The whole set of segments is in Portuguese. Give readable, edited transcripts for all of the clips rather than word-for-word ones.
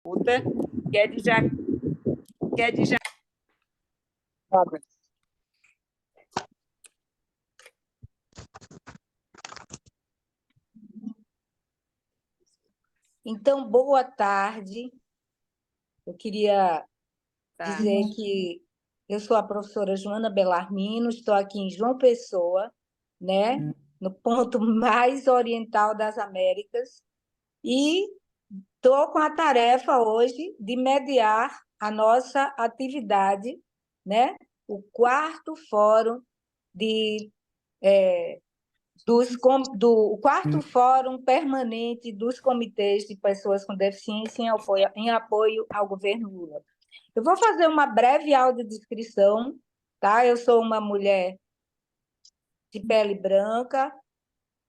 Puta, Guedes já. Guedes já. Então, boa tarde. Eu queria dizer que eu sou a professora Joana Bellarmino, estou aqui em João Pessoa, né, no ponto mais oriental das Américas, e estou com a tarefa hoje de mediar a nossa atividade, né, o quarto fórum de do quarto Fórum Permanente dos Comitês de Pessoas com Deficiência em apoio ao governo Lula. Eu vou fazer uma breve audiodescrição, tá? Eu sou uma mulher de pele branca,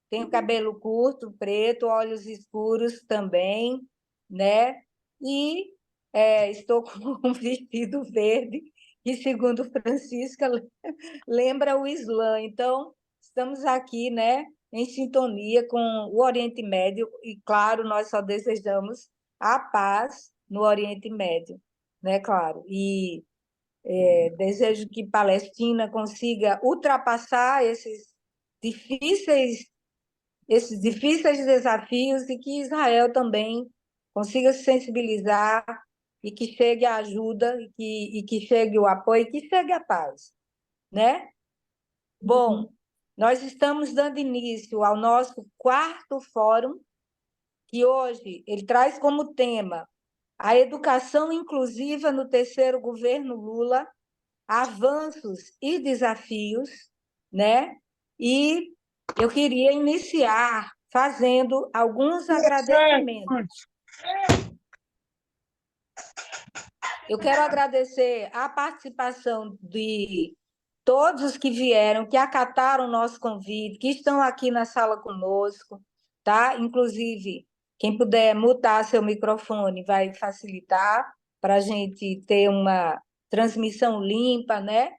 tenho cabelo curto, preto, olhos escuros também, né? E estou com um vestido verde, que, segundo Francisca, lembra o Islã. Então, estamos aqui, né, em sintonia com o Oriente Médio e, claro, nós só desejamos a paz no Oriente Médio, né, claro. E desejo que Palestina consiga ultrapassar difíceis, esses difíceis desafios e que Israel também consiga se sensibilizar e que chegue a ajuda e que chegue o apoio e que chegue a paz, né? Bom, nós estamos dando início ao nosso quarto fórum, que hoje ele traz como tema a educação inclusiva no terceiro governo Lula, avanços e desafios, né? E eu queria iniciar fazendo alguns agradecimentos. Eu quero agradecer a participação de todos os que vieram, que acataram o nosso convite, que estão aqui na sala conosco, tá? Inclusive, quem puder mutar seu microfone vai facilitar para a gente ter uma transmissão limpa, né?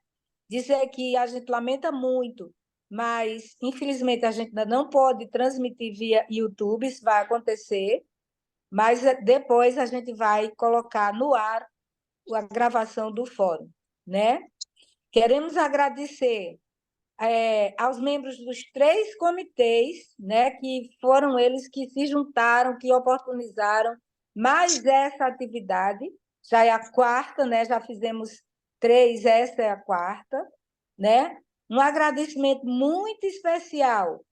Dizer que a gente lamenta muito, mas infelizmente a gente ainda não pode transmitir via YouTube, isso vai acontecer, mas depois a gente vai colocar no ar a gravação do fórum, né? Queremos agradecer aos membros dos três comitês, né, que foram eles que se juntaram, que oportunizaram mais essa atividade. Já é a quarta, né? Já fizemos três, essa é a quarta, né? Um agradecimento muito especial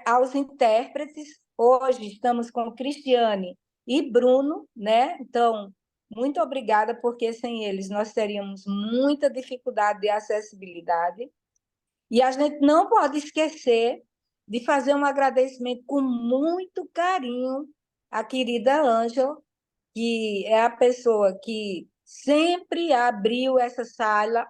aos intérpretes. Hoje estamos com Cristiane e Bruno, né? Então, muito obrigada, porque sem eles nós teríamos muita dificuldade de acessibilidade. E a gente não pode esquecer de fazer um agradecimento com muito carinho à querida Ângela, que é a pessoa que sempre abriu essa sala,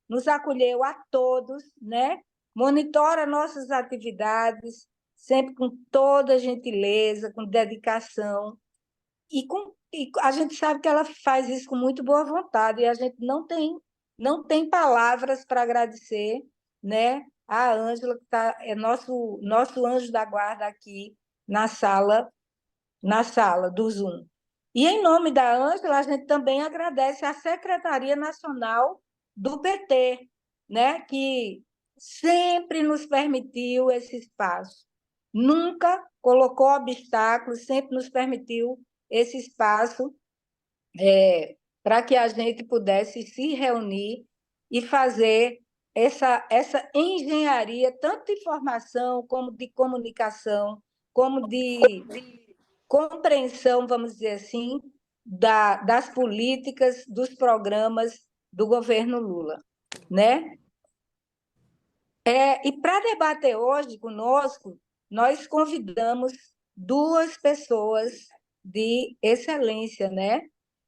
nos acolheu a todos, né? Monitora nossas atividades, sempre com toda gentileza, com dedicação, e a gente sabe que ela faz isso com muito boa vontade, e a gente não tem palavras para agradecer, né, a Ângela, que é nosso anjo da guarda aqui na sala do Zoom. E, em nome da Ângela, a gente também agradece à Secretaria Nacional do PT, né, que sempre nos permitiu esse espaço. Nunca colocou obstáculos, sempre nos permitiu esse espaço para que a gente pudesse se reunir e fazer essa engenharia, tanto de informação, como de comunicação, como de compreensão, vamos dizer assim, das políticas, dos programas do governo Lula, né? E para debater hoje conosco, nós convidamos duas pessoas de excelência, né?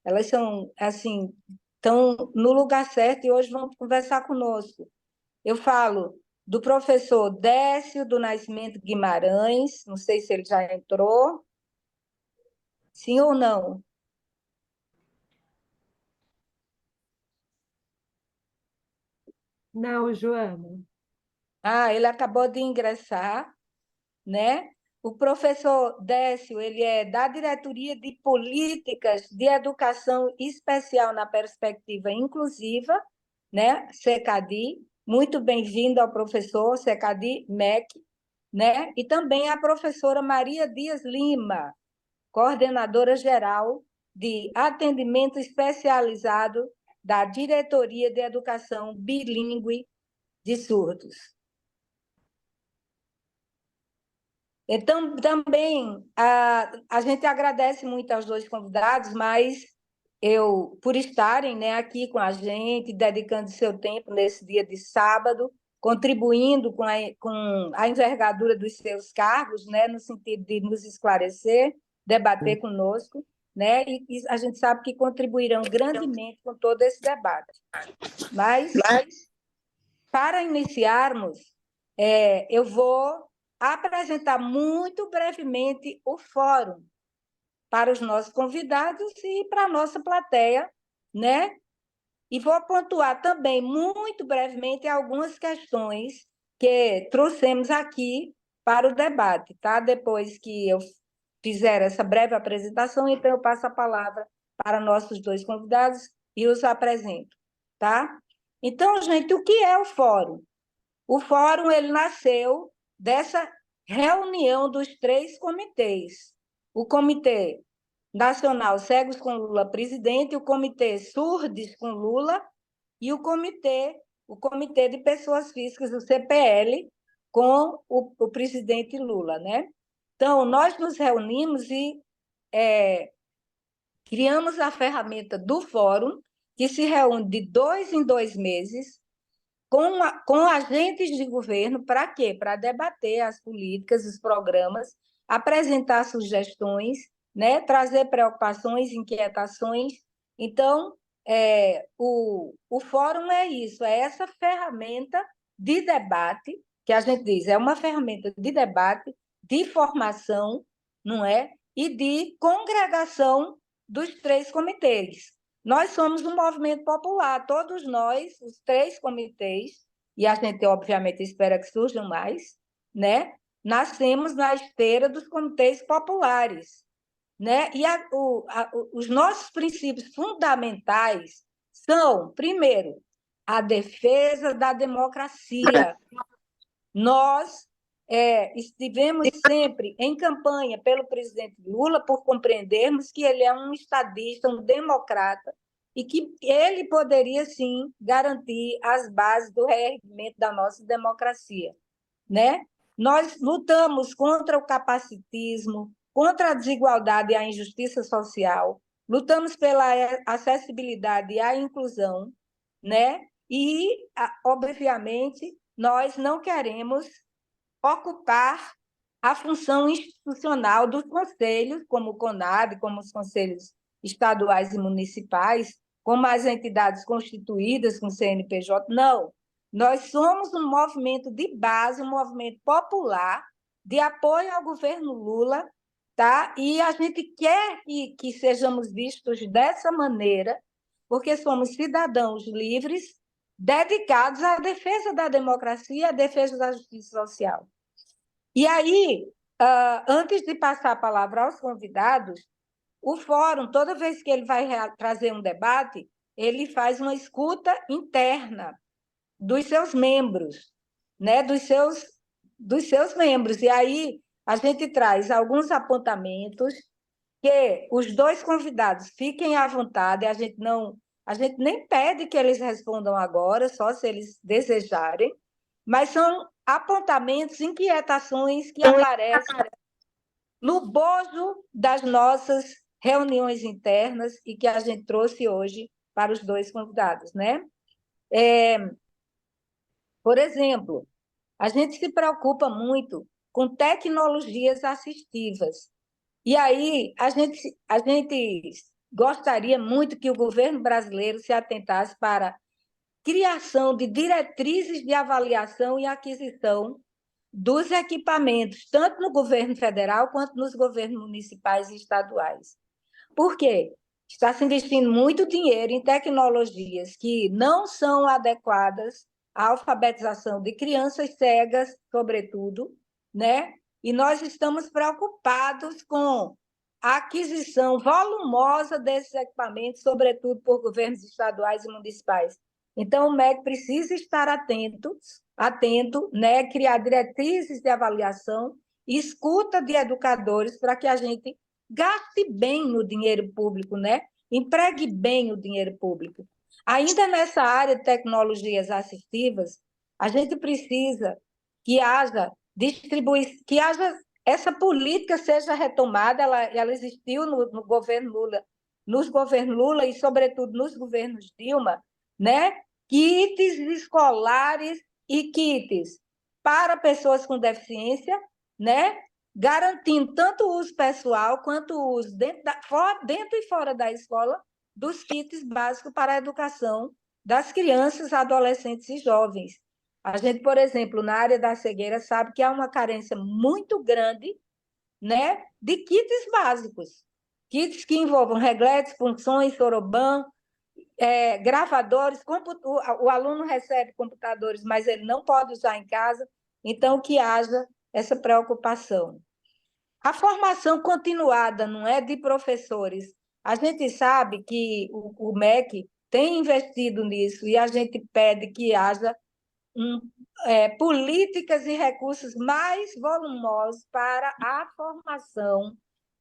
Elas são, assim, estão no lugar certo e hoje vão conversar conosco. Eu falo do professor Décio do Nascimento Guimarães, não sei se ele já entrou, sim ou não? Não, Joana. Ah, ele acabou de ingressar, né? o professor Décio, ele é da Diretoria de Políticas de Educação Especial na Perspectiva Inclusiva, né? CECADI. Muito bem-vindo ao professor CECADI MEC, né? E também a professora Maria Dias Lima, coordenadora geral de atendimento especializado da Diretoria de Educação Bilíngue de Surdos. Então, também, a gente agradece muito aos dois convidados, mas por estarem, né, aqui com a gente, dedicando seu tempo nesse dia de sábado, contribuindo com a envergadura dos seus cargos, né, no sentido de nos esclarecer, debater conosco, né, e a gente sabe que contribuirão grandemente com todo esse debate. Mas, para iniciarmos, eu vou apresentar muito brevemente o fórum para os nossos convidados e para a nossa plateia, né? E vou pontuar também muito brevemente algumas questões que trouxemos aqui para o debate, tá? Depois que eu fizer essa breve apresentação, então eu passo a palavra para nossos dois convidados e os apresento, tá? Então, gente, o que é o fórum? O fórum ele nasceu dessa reunião dos três comitês. O Comitê Nacional Cegos com Lula presidente, o Comitê Surdes com Lula e o Comitê de Pessoas Físicas, o CPL, com o presidente Lula, né? Então, nós nos reunimos e criamos a ferramenta do fórum, que se reúne de 2 em 2 meses, com agentes de governo, para quê? Para debater as políticas, os programas, apresentar sugestões, né? Trazer preocupações, inquietações. Então, o fórum é isso, é essa ferramenta de debate, que a gente diz, é uma ferramenta de debate, de formação, não é? E de congregação dos três comitês. Nós somos um movimento popular, todos nós, os três comitês, e a gente, obviamente, espera que surjam mais, né? Nascemos na esteira dos comitês populares, né? E os nossos princípios fundamentais são, primeiro, a defesa da democracia. Nós estivemos sempre em campanha pelo presidente Lula por compreendermos que ele é um estadista, um democrata, e que ele poderia, sim, garantir as bases do reerguimento da nossa democracia, né? Nós lutamos contra o capacitismo, contra a desigualdade e a injustiça social, lutamos pela acessibilidade e a inclusão, né? E, obviamente, nós não queremos ocupar a função institucional dos conselhos, como o CONAB, como os conselhos estaduais e municipais, como as entidades constituídas com CNPJ. Não, nós somos um movimento de base, um movimento popular de apoio ao governo Lula, tá? E a gente quer que sejamos vistos dessa maneira, porque somos cidadãos livres, dedicados à defesa da democracia, à defesa da justiça social. E aí, antes de passar a palavra aos convidados, o fórum, toda vez que ele vai trazer um debate, ele faz uma escuta interna dos seus membros, né? dos seus membros. E aí a gente traz alguns apontamentos que os dois convidados fiquem à vontade, a gente nem pede que eles respondam agora, só se eles desejarem, mas são apontamentos, inquietações que aparecem no bojo das nossas reuniões internas e que a gente trouxe hoje para os dois convidados, né? Por exemplo, a gente se preocupa muito com tecnologias assistivas. E aí, a gente gostaria muito que o governo brasileiro se atentasse para a criação de diretrizes de avaliação e aquisição dos equipamentos, tanto no governo federal quanto nos governos municipais e estaduais. Por quê? Está se investindo muito dinheiro em tecnologias que não são adequadas à alfabetização de crianças cegas, sobretudo, né? e nós estamos preocupados com a aquisição volumosa desses equipamentos, sobretudo por governos estaduais e municipais. Então, o MEC precisa estar atento, né, criar diretrizes de avaliação, escuta de educadores para que a gente gaste bem o dinheiro público, né? Empregue bem o dinheiro público. Ainda nessa área de tecnologias assistivas, a gente precisa que haja que haja essa política seja retomada, ela existiu no governo Lula, nos governos Lula e, sobretudo, nos governos Dilma, né? Kits escolares e kits para pessoas com deficiência, né? Garantindo tanto o uso pessoal quanto o uso dentro e fora da escola dos kits básicos para a educação das crianças, adolescentes e jovens. A gente, por exemplo, na área da cegueira, sabe que há uma carência muito grande, né, de kits básicos. Kits que envolvam regletes, funções, soroban, gravadores, o aluno recebe computadores, mas ele não pode usar em casa, então que haja essa preocupação. A formação continuada, não é, de professores. A gente sabe que o MEC tem investido nisso e a gente pede que haja políticas e recursos mais volumosos para a formação.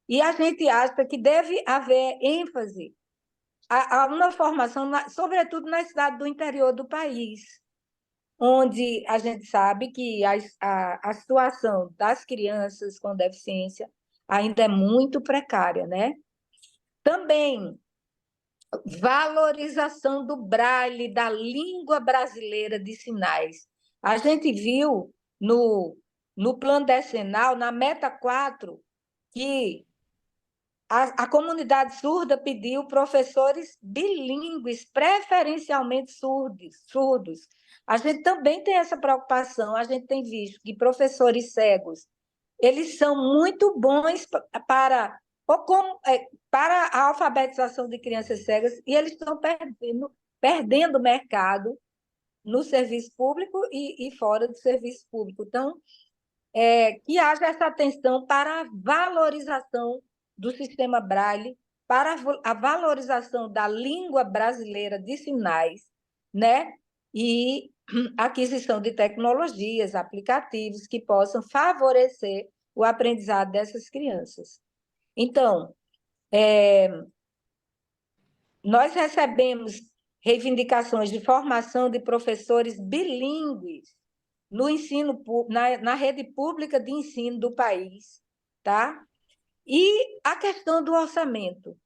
E a gente acha que deve haver ênfase a uma formação, sobretudo na cidade do interior do país, onde a gente sabe que a situação das crianças com deficiência ainda é muito precária, né? Também valorização do braille, da língua brasileira de sinais. A gente viu no plano decenal, na meta 4, que a comunidade surda pediu professores bilíngues, preferencialmente surdos. A gente também tem essa preocupação, a gente tem visto que professores cegos, eles são muito bons para a alfabetização de crianças cegas e eles estão perdendo mercado no serviço público e fora do serviço público. Então, que haja essa atenção para a valorização do sistema Braille, para a valorização da língua brasileira de sinais, né? E aquisição de tecnologias, aplicativos que possam favorecer o aprendizado dessas crianças. Então, nós recebemos reivindicações de formação de professores bilíngues no ensino, na rede pública de ensino do país, tá? E a questão do orçamento.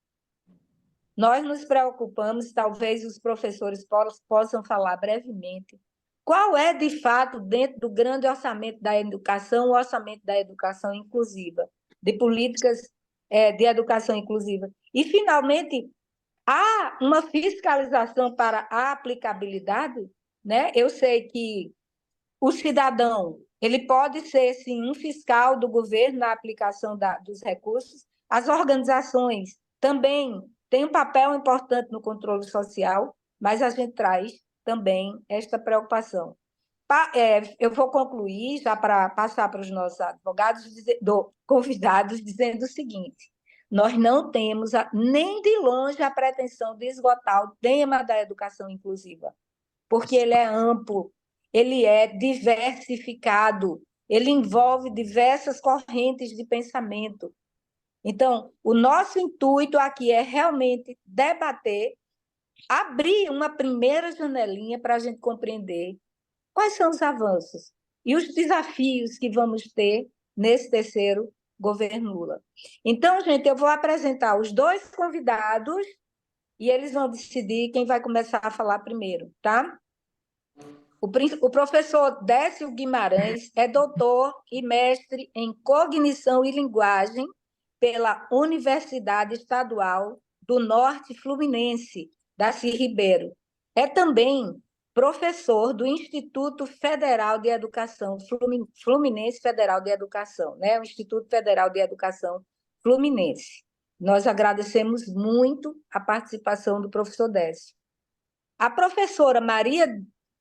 Nós nos preocupamos, talvez os professores possam falar brevemente, qual é, de fato, dentro do grande orçamento da educação, o orçamento da educação inclusiva, de políticas de educação inclusiva. E, finalmente, há uma fiscalização para a aplicabilidade, né? Eu sei que o cidadão ele pode ser, sim, um fiscal do governo na aplicação dos recursos. As organizações também têm um papel importante no controle social, mas a gente traz também esta preocupação. Eu vou concluir, já para passar para os nossos advogados, convidados, dizendo o seguinte: nós não temos nem de longe a pretensão de esgotar o tema da educação inclusiva, porque ele é amplo, ele é diversificado, ele envolve diversas correntes de pensamento. Então, o nosso intuito aqui é realmente debater, abrir uma primeira janelinha para a gente compreender quais são os avanços e os desafios que vamos ter nesse terceiro governo Lula. Então, gente, eu vou apresentar os dois convidados e eles vão decidir quem vai começar a falar primeiro, tá? O professor Décio Guimarães é doutor e mestre em cognição e linguagem pela Universidade Estadual do Norte Fluminense, Darcy Ribeiro. É também professor do Instituto Federal de Educação, Fluminense Federal de Educação, né? O Instituto Federal de Educação Fluminense. Nós agradecemos muito a participação do professor Décio. A professora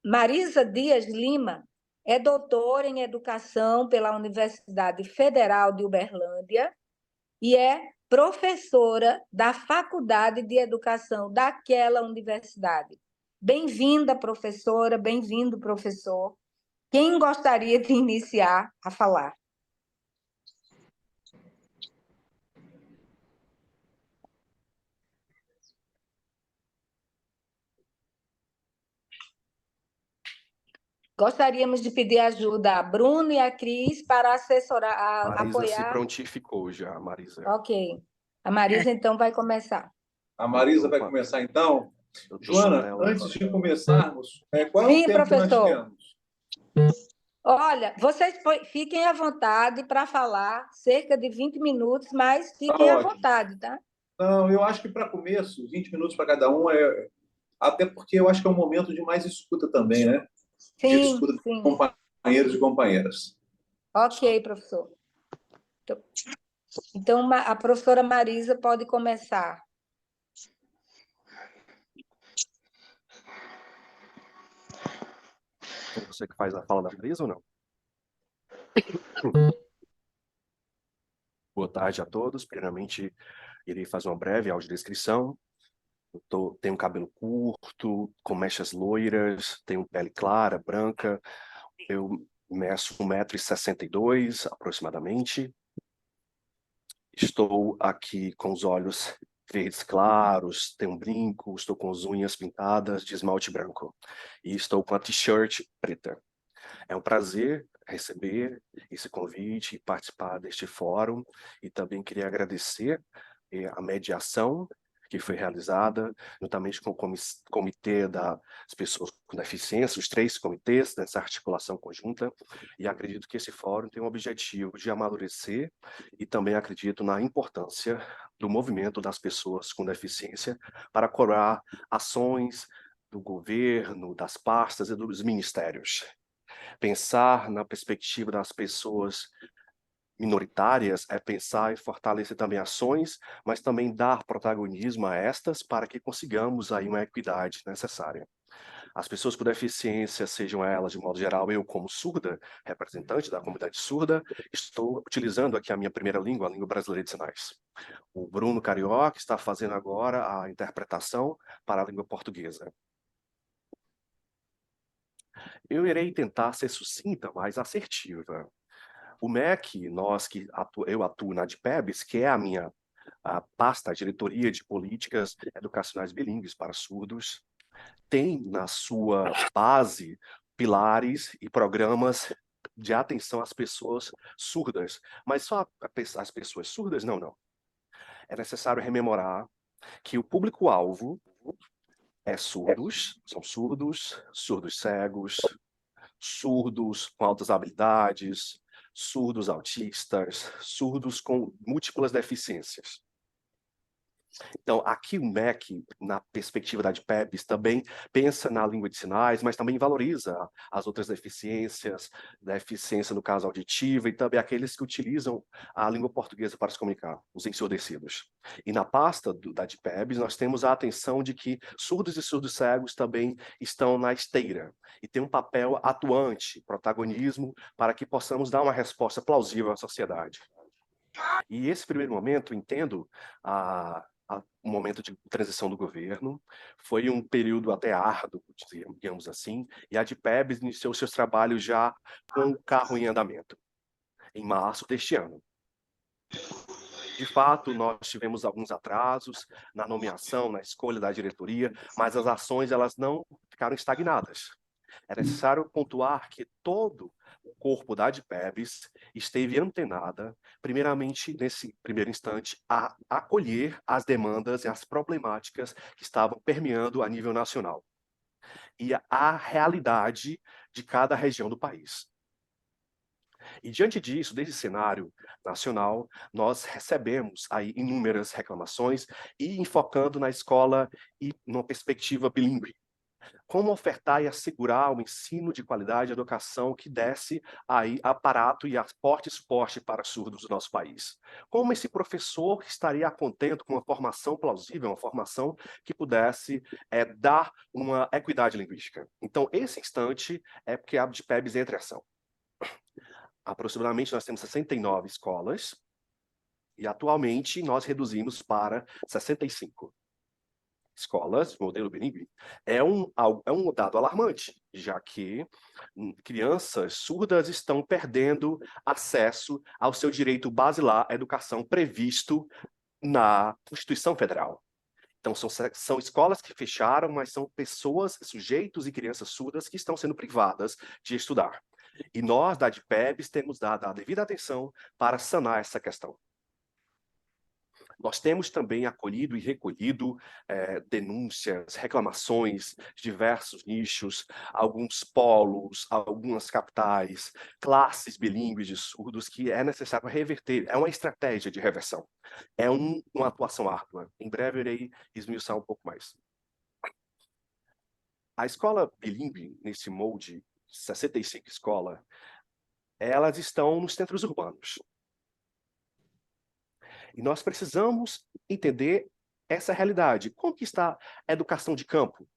Marisa Dias Lima é doutora em educação pela Universidade Federal de Uberlândia e é professora da Faculdade de Educação daquela universidade. Bem-vinda, professora, bem-vindo, professor. Quem gostaria de iniciar a falar? Gostaríamos de pedir ajuda a Bruno e a Cris para assessorar, Marisa se apoiar. prontificou já, Marisa. Ok. A Marisa, então, vai começar. A Marisa vai começar, então. Eu tô com Joana, ela antes agora. de começarmos, qual é Sim, o tempo que nós professor. temos? Olha, vocês fiquem à vontade para falar cerca de 20 minutos, mas Tá fiquem à ótimo. vontade, tá? Não, eu acho que para começo, 20 minutos para cada um, até porque eu acho que é um momento de mais escuta também, né? De Sim, escuta de sim. companheiros e companheiras. Ok, professor. Então, a professora Marisa pode começar. É você que faz a fala da Marisa ou não? Boa tarde a todos. Primeiramente, irei fazer uma breve audiodescrição. Tenho cabelo curto, com mechas loiras, tenho pele clara, branca. Eu meço 1,62 m aproximadamente. Estou aqui com os olhos verdes claros, tenho um brinco, estou com as unhas pintadas de esmalte branco. E estou com a t-shirt preta. É um prazer receber esse convite e participar deste fórum. E também queria agradecer a mediação que foi realizada, juntamente com o comitê das pessoas com deficiência, os 3 comitês dessa articulação conjunta, e acredito que esse fórum tem o objetivo de amadurecer e também acredito na importância do movimento das pessoas com deficiência para cobrar ações do governo, das pastas e dos ministérios. Pensar na perspectiva das pessoas minoritárias é pensar e fortalecer também ações, mas também dar protagonismo a estas para que consigamos aí uma equidade necessária. As pessoas com deficiência, sejam elas de modo geral, eu como surda, representante da comunidade surda, estou utilizando aqui a minha primeira língua, a língua brasileira de sinais. O Bruno Carioca está fazendo agora a interpretação para a língua portuguesa. Eu irei tentar ser sucinta, mas assertiva. O MEC, eu atuo na DPEBs, que é a pasta, a diretoria de políticas educacionais bilíngues para surdos, tem na sua base pilares e programas de atenção às pessoas surdas. Mas só as pessoas surdas? Não, não. É necessário rememorar que o público-alvo é surdos, são surdos, surdos cegos, surdos com altas habilidades, surdos autistas, surdos com múltiplas deficiências. Então, aqui o MEC, na perspectiva da DPEBs, também pensa na língua de sinais, mas também valoriza as outras deficiências, deficiência no caso auditiva e também aqueles que utilizam a língua portuguesa para se comunicar, os ensurdecidos. E na pasta da DPEBs, nós temos a atenção de que surdos e surdos cegos também estão na esteira e têm um papel atuante, protagonismo, para que possamos dar uma resposta plausível à sociedade. E esse primeiro momento, entendo, um momento de transição do governo, foi um período até árduo, digamos assim, e a DPEBs iniciou seus trabalhos já com o carro em andamento, em março deste ano. De fato, nós tivemos alguns atrasos na nomeação, na escolha da diretoria, mas as ações elas não ficaram estagnadas. É necessário pontuar que todo o corpo da DPEBs esteve antenada, primeiramente, nesse primeiro instante, a acolher as demandas e as problemáticas que estavam permeando a nível nacional e a realidade de cada região do país. E diante disso, desse cenário nacional, nós recebemos aí inúmeras reclamações e enfocando na escola e numa perspectiva bilíngue. Como ofertar e assegurar o ensino de qualidade, a educação que desse aí aparato e aporte e suporte para surdos do nosso país. Como esse professor estaria contente com uma formação plausível, uma formação que pudesse dar uma equidade linguística. Então, esse instante é porque a ABDPEBs entra em ação. Aproximadamente, nós temos 69 escolas, e atualmente nós reduzimos para 65 escolas, modelo bilíngue. É um dado alarmante, já que crianças surdas estão perdendo acesso ao seu direito basilar à educação previsto na Constituição Federal. Então, são escolas que fecharam, mas são pessoas, sujeitos e crianças surdas que estão sendo privadas de estudar. E nós, da ADPEBs, temos dado a devida atenção para sanar essa questão. Nós temos também acolhido e recolhido denúncias, reclamações de diversos nichos, alguns polos, algumas capitais, classes bilíngues de surdos que é necessário reverter. É uma estratégia de reversão. É uma atuação árdua. Em breve eu irei esmiuçar um pouco mais. A escola bilíngue, nesse molde, 65 escolas, elas estão nos centros urbanos. E nós precisamos entender essa realidade. Como que está a educação de campo?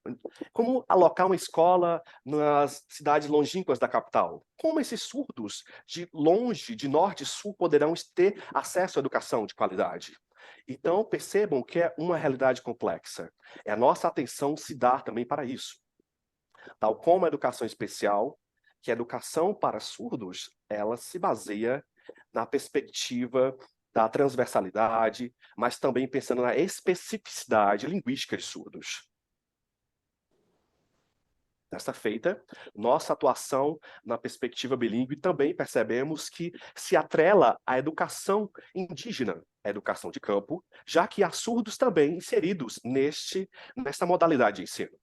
Como alocar uma escola nas cidades longínquas da capital? Como esses surdos de longe, de norte e sul, poderão ter acesso à educação de qualidade? Então, percebam que é uma realidade complexa. É a nossa atenção se dar também para isso. Tal como a educação especial, que a educação para surdos, ela se baseia na perspectiva da transversalidade, mas também pensando na especificidade linguística de surdos. Desta feita, nossa atuação na perspectiva bilíngue também percebemos que se atrela à educação indígena, à educação de campo, já que há surdos também inseridos nesta modalidade de ensino.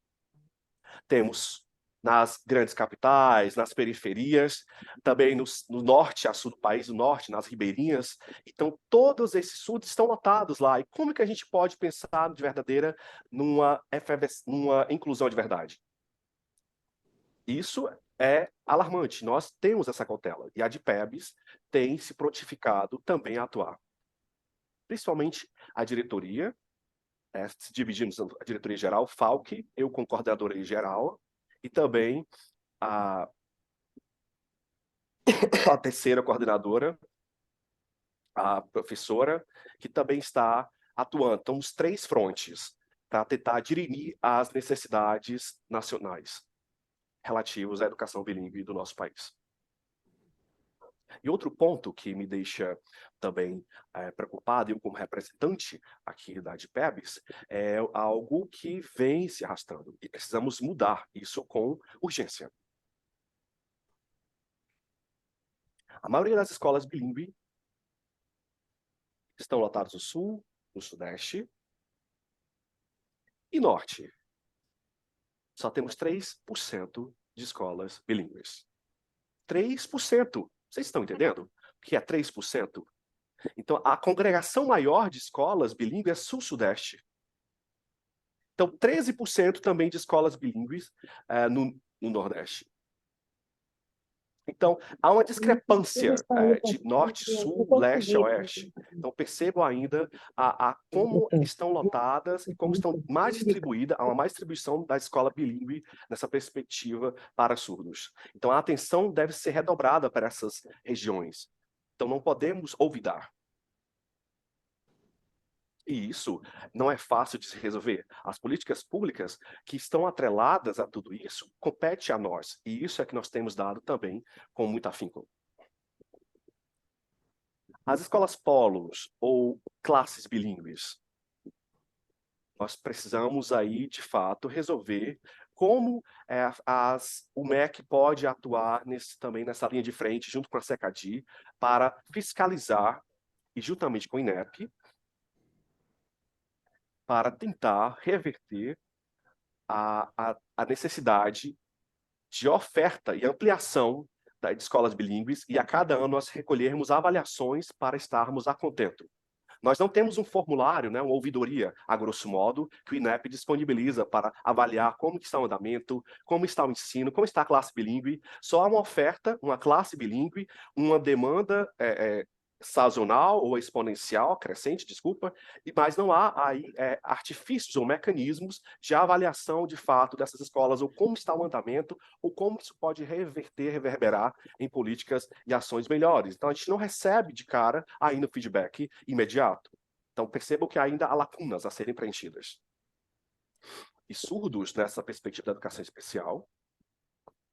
Temos nas grandes capitais, nas periferias, também no norte a sul do país, no norte, nas ribeirinhas. Então, todos esses surdos estão lotados lá. E como que a gente pode pensar de verdadeira numa inclusão de verdade? Isso é alarmante. Nós temos essa cautela. E a ADPEBs tem se prontificado também a atuar. Principalmente a diretoria, se dividimos a diretoria geral, FALC, eu com coordenadora geral, e também a terceira coordenadora, a professora, que também está atuando. Então, os 3 frontes para tentar dirimir as necessidades nacionais relativos à educação bilíngue do nosso país. E outro ponto que me deixa também preocupado, eu como representante aqui da ADPEBs, é algo que vem se arrastando e precisamos mudar isso com urgência. A maioria das escolas bilíngues estão lotadas no sul, no sudeste e norte. Só temos 3% de escolas bilíngues. 3%. Vocês estão entendendo o que é 3%? Então, a congregação maior de escolas bilíngues é sul-sudeste. Então, 13% também de escolas bilíngues no nordeste. Então, há uma discrepância de norte, sul, leste a oeste. Então, percebam ainda como estão lotadas e como estão mais distribuídas, há uma mais distribuição da escola bilíngue nessa perspectiva para surdos. Então, a atenção deve ser redobrada para essas regiões. Então, não podemos olvidar. E isso não é fácil de se resolver. As políticas públicas que estão atreladas a tudo isso compete a nós. E isso é que nós temos dado também com muito afinco. As escolas polos ou classes bilíngues. Nós precisamos aí, de fato, resolver como o MEC pode atuar também nessa linha de frente, junto com a SECADI, para fiscalizar, e juntamente com o INEP, para tentar reverter a necessidade de oferta e ampliação de escolas bilíngues e a cada ano nós recolhermos avaliações para estarmos a contento. Nós não temos um formulário, né, uma ouvidoria, a grosso modo, que o INEP disponibiliza para avaliar como está o andamento, como está o ensino, como está a classe bilíngue. Só há uma oferta, uma classe bilíngue, uma demanda sazonal ou exponencial, crescente, desculpa, mas não há aí artifícios ou mecanismos de avaliação de fato dessas escolas, ou como está o andamento, ou como isso pode reverberar em políticas e ações melhores. Então, a gente não recebe de cara ainda o feedback imediato. Então, percebam que ainda há lacunas a serem preenchidas. E surdos, nessa perspectiva da educação especial,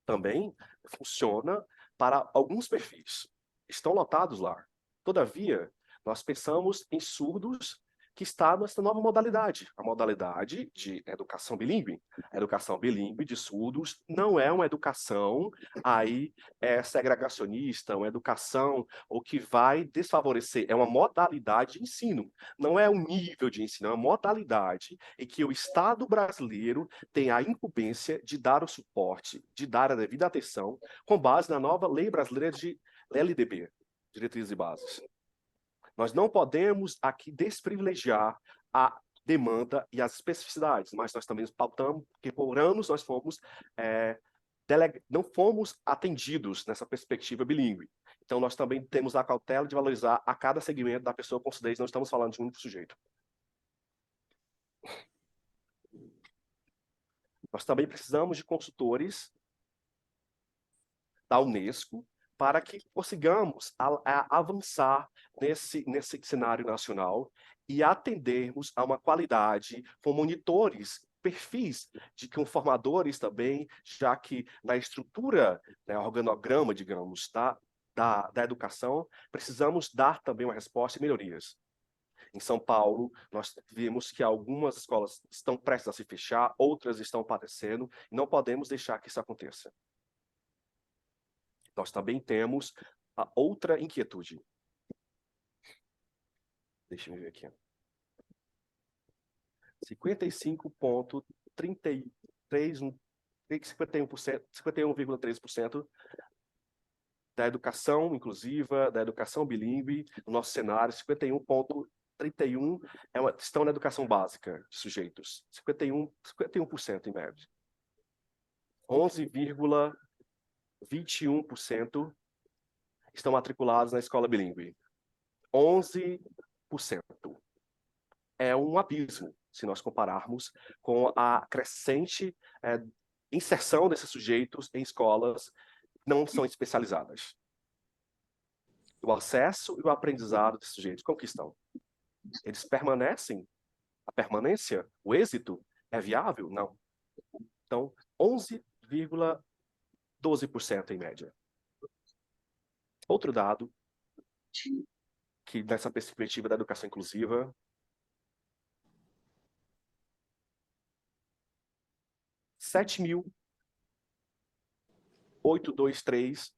também funciona para alguns perfis. Estão lotados lá. Todavia, nós pensamos em surdos que está nessa nova modalidade, a modalidade de educação bilíngue. A educação bilíngue de surdos não é uma educação segregacionista, uma educação ou que vai desfavorecer, é uma modalidade de ensino, não é um nível de ensino, é uma modalidade em que o Estado brasileiro tem a incumbência de dar o suporte, de dar a devida atenção, com base na nova Lei Brasileira de LDB, Diretrizes e Bases. Nós não podemos aqui desprivilegiar a demanda e as especificidades, mas nós também pautamos, porque por anos nós não fomos atendidos nessa perspectiva bilíngue. Então, nós também temos a cautela de valorizar a cada segmento da pessoa com surdez, não estamos falando de um único sujeito. Nós também precisamos de consultores da Unesco para que consigamos avançar nesse cenário nacional e atendermos a uma qualidade com monitores, perfis com formadores também, já que na estrutura, né, organograma, digamos, da educação, precisamos dar também uma resposta e melhorias. Em São Paulo, nós vimos que algumas escolas estão prestes a se fechar, outras estão padecendo, e não podemos deixar que isso aconteça. Nós também temos a outra inquietude. Deixa eu ver aqui. 51,3% da educação inclusiva, da educação bilíngue, no nosso cenário, 51,31% estão na educação básica de sujeitos. 51% em média. 11,21% estão matriculados na escola bilíngue. 11%. É um abismo, se nós compararmos com a crescente inserção desses sujeitos em escolas que não são especializadas. O acesso e o aprendizado desses sujeitos, como que estão? Eles permanecem? A permanência, o êxito é viável? Não. Então, 11,12% em média. Outro dado, que nessa perspectiva da educação inclusiva, 7.823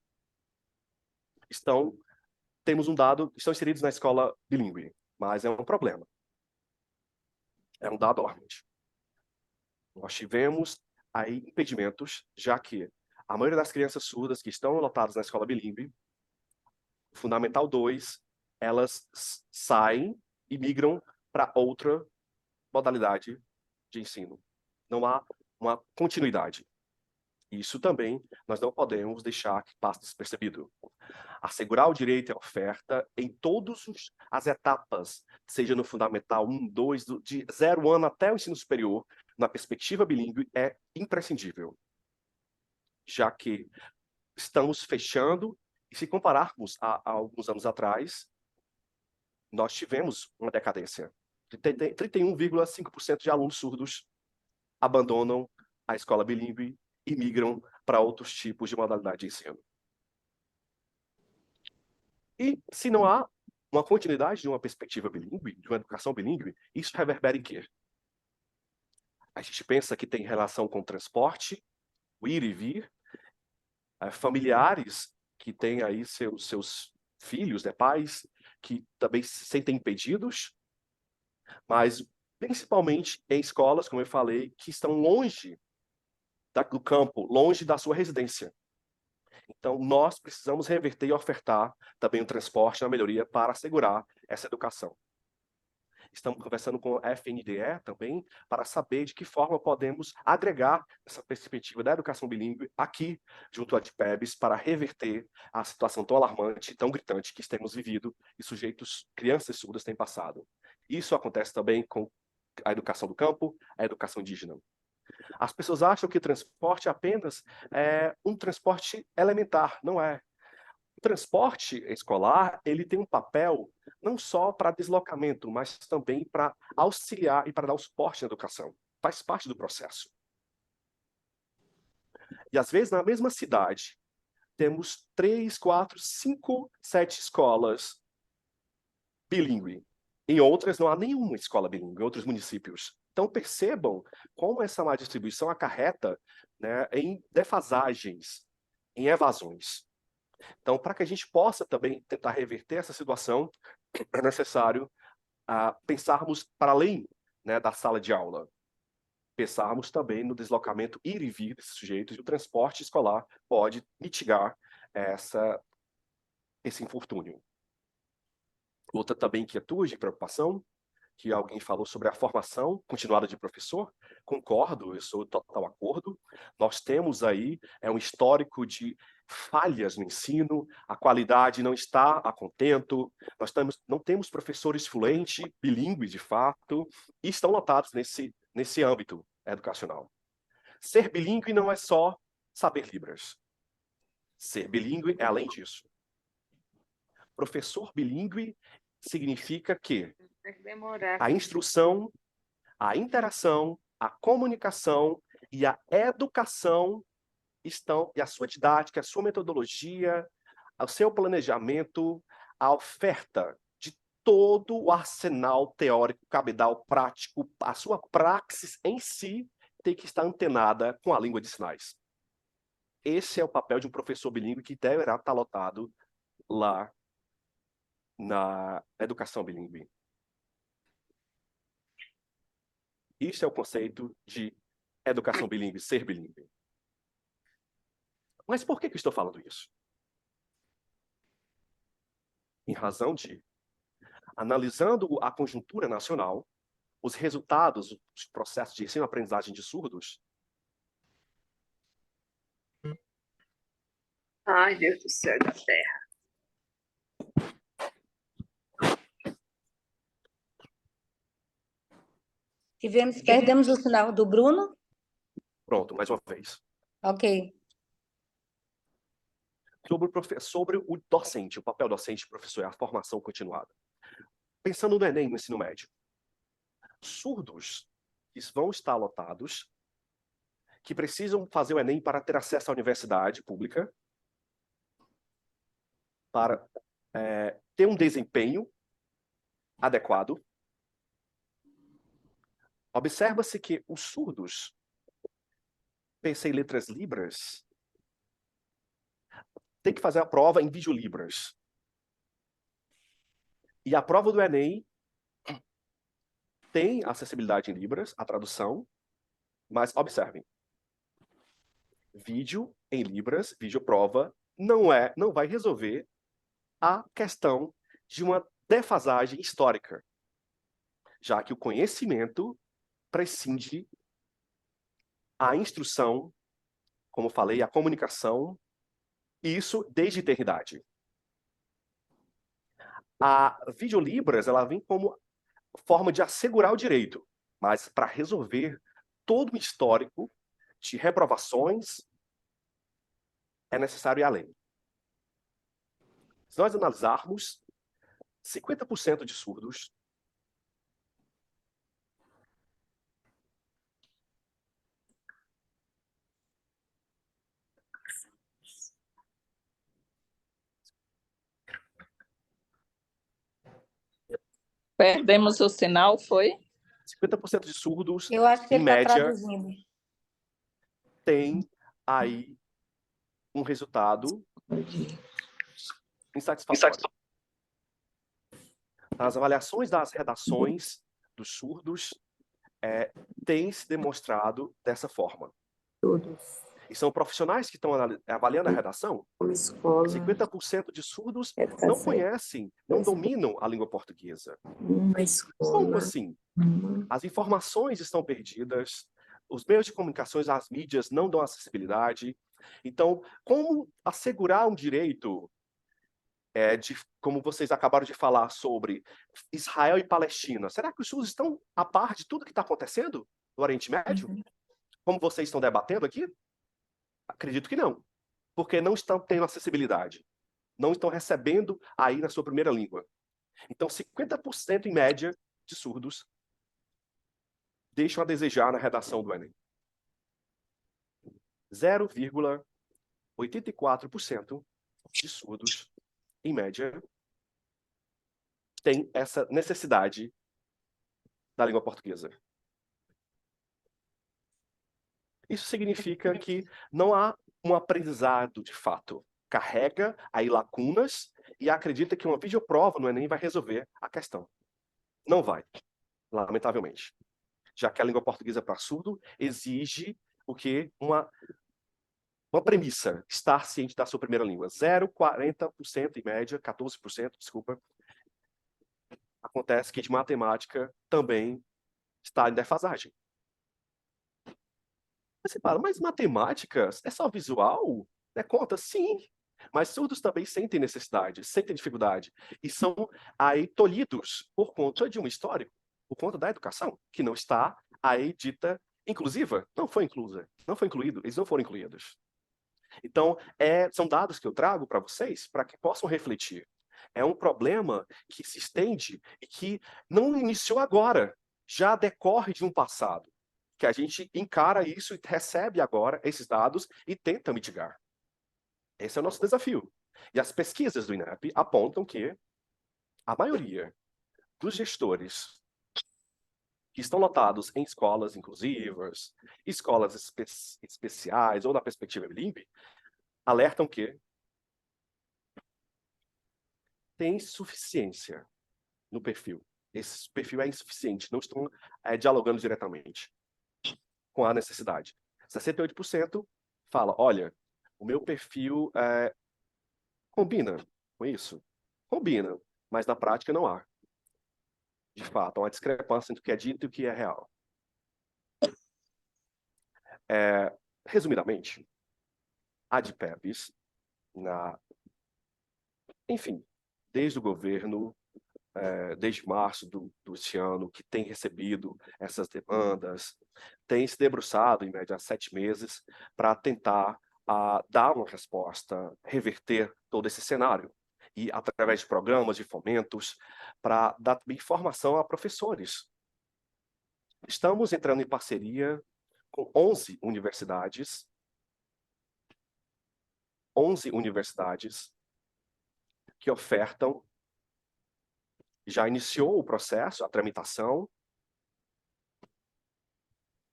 temos um dado, estão inseridos na escola bilíngue, mas é um problema. É um dado alarmante. Nós tivemos aí impedimentos, já que a maioria das crianças surdas que estão lotadas na escola bilíngue, Fundamental 2, elas saem e migram para outra modalidade de ensino. Não há uma continuidade. Isso também nós não podemos deixar que passe despercebido. Assegurar o direito à oferta em todas as etapas, seja no Fundamental 1, 2, de 0 ano até o ensino superior, na perspectiva bilíngue, é imprescindível. Já que estamos fechando, e se compararmos a alguns anos atrás, nós tivemos uma decadência. 31,5% de alunos surdos abandonam a escola bilíngue e migram para outros tipos de modalidade de ensino. E se não há uma continuidade de uma perspectiva bilíngue, de uma educação bilíngue, isso reverbera em quê? A gente pensa que tem relação com o transporte, o ir e vir, familiares que têm aí seus filhos, né, pais, que também se sentem impedidos, mas principalmente em escolas, como eu falei, que estão longe do campo, longe da sua residência. Então, nós precisamos reverter e ofertar também o transporte na melhoria para assegurar essa educação. Estamos conversando com a FNDE também para saber de que forma podemos agregar essa perspectiva da educação bilíngue aqui, junto à DPEBs, para reverter a situação tão alarmante, tão gritante que temos vivido e crianças surdas têm passado. Isso acontece também com a educação do campo, a educação indígena. As pessoas acham que o transporte apenas é um transporte elementar, não é. O transporte escolar, ele tem um papel não só para deslocamento, mas também para auxiliar e para dar o suporte na educação. Faz parte do processo. E às vezes, na mesma cidade, temos 3, 4, 5, 7 escolas bilíngue. Em outras, não há nenhuma escola bilíngue, em outros municípios. Então, percebam como essa má distribuição acarreta, né, em defasagens, em evasões. Então, para que a gente possa também tentar reverter essa situação, é necessário pensarmos para além, né, da sala de aula. Pensarmos também no deslocamento ir e vir desses sujeitos, e o transporte escolar pode mitigar esse infortúnio. Outra também inquietude e preocupação, que alguém falou sobre a formação continuada de professor. Concordo, eu sou total acordo. Nós temos aí um histórico de falhas no ensino, a qualidade não está a contento, não temos professores fluentes, bilíngues de fato, e estão lotados nesse âmbito educacional. Ser bilíngue não é só saber Libras. Ser bilíngue é além disso. Professor bilíngue significa que a instrução, a interação, a comunicação e a educação e a sua didática, a sua metodologia, o seu planejamento, a oferta de todo o arsenal teórico, cabedal, prático, a sua praxis em si tem que estar antenada com a língua de sinais. Esse é o papel de um professor bilíngue que deverá estar lotado lá na educação bilíngue. Isso é o conceito de educação bilíngue, ser bilíngue. Mas por que eu estou falando isso? Em razão de, analisando a conjuntura nacional, os resultados dos processos de ensino-aprendizagem de surdos, Ai, Deus do céu e da terra. Perdemos o sinal do Bruno? pronto, mais uma vez. Ok. Sobre o docente, o papel docente, professor, é a formação continuada. Pensando no Enem, no ensino médio. Surdos que vão estar lotados, que precisam fazer o Enem para ter acesso à universidade pública, para ter um desempenho adequado. Observa-se que os surdos, pensei em letras Libras, tem que fazer a prova em vídeo Libras. E a prova do Enem tem acessibilidade em Libras, a tradução, mas observem. Vídeo em Libras, videoprova, não vai resolver a questão de uma defasagem histórica, já que o conhecimento prescinde a instrução, como falei, a comunicação, isso desde a eternidade. A Videolibras, ela vem como forma de assegurar o direito, mas para resolver todo o histórico de reprovações, é necessário ir além. Se nós analisarmos, 50% de surdos Perdemos o sinal, foi? 50% de surdos, Eu acho que em ele está média, traduzindo. tem aí um resultado insatisfatório. As avaliações das redações dos surdos têm se demonstrado dessa forma. E são profissionais que estão avaliando a redação. Uma escola, 50% de surdos não educação, conhecem, não dominam a língua portuguesa. uma Como escola, assim? uma... As informações estão perdidas, os meios de comunicações, as mídias não dão acessibilidade. Então, como assegurar um direito, como vocês acabaram de falar sobre Israel e Palestina? Será que os surdos estão a par de tudo que está acontecendo no Oriente Médio? Como vocês estão debatendo aqui? Acredito que não, porque não estão tendo acessibilidade, não estão recebendo aí na sua primeira língua. Então, 50% em média de surdos deixam a desejar na redação do Enem. 0,84% de surdos, em média, tem essa necessidade da língua portuguesa. Isso significa que não há um aprendizado de fato. Carrega aí lacunas e acredita que uma videoprova no Enem vai resolver a questão. Não vai, lamentavelmente. Já que a língua portuguesa para surdo exige o quê? Uma premissa, estar ciente da sua primeira língua. 0,40% em média, 14%, desculpa. Acontece que de matemática também está em defasagem. Você fala, mas matemática é só visual? É conta? Sim. Mas surdos também sentem necessidade, sentem dificuldade. E são aí tolhidos por conta de um histórico, por conta da educação, que não está aí dita inclusiva. Não foi inclusa, não foi incluído, eles não foram incluídos. Então, são dados que eu trago para vocês, para que possam refletir. É um problema que se estende e que não iniciou agora, já decorre de um passado, que a gente encara isso e recebe agora esses dados e tenta mitigar. Esse é o nosso desafio. E as pesquisas do INEP apontam que a maioria dos gestores que estão lotados em escolas inclusivas, escolas especiais ou na perspectiva bilíngue, alertam que tem insuficiência no perfil. Esse perfil é insuficiente, não estão dialogando diretamente com a necessidade. 68% fala, olha, o meu perfil combina com isso? Combina, mas na prática não há. De fato, há uma discrepância entre o que é dito e o que é real. Resumidamente, a DPEBs, enfim, desde o governo, desde março deste ano, que tem recebido essas demandas, tem se debruçado, em média, 7 meses, para tentar dar uma resposta, reverter todo esse cenário. E através de programas, de fomentos, para dar também formação a professores. Estamos entrando em parceria com 11 universidades que ofertam, já iniciou o processo, a tramitação,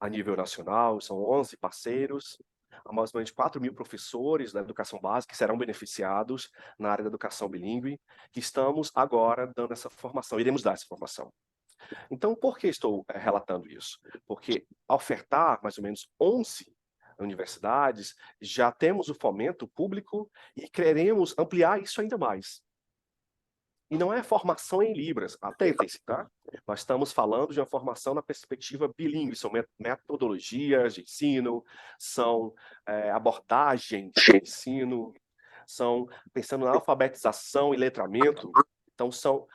a nível nacional, são 11 parceiros, há mais ou menos 4.000 professores da educação básica que serão beneficiados na área da educação bilíngue, que estamos agora dando essa formação, iremos dar essa formação. Então, por que estou relatando isso? Porque, ao ofertar mais ou menos 11 universidades, já temos o fomento público e queremos ampliar isso ainda mais. E não é formação em Libras, atentem-se, tá? Nós estamos falando de uma formação na perspectiva bilíngue, são metodologias de ensino, são abordagens de ensino, são pensando na alfabetização e letramento, então são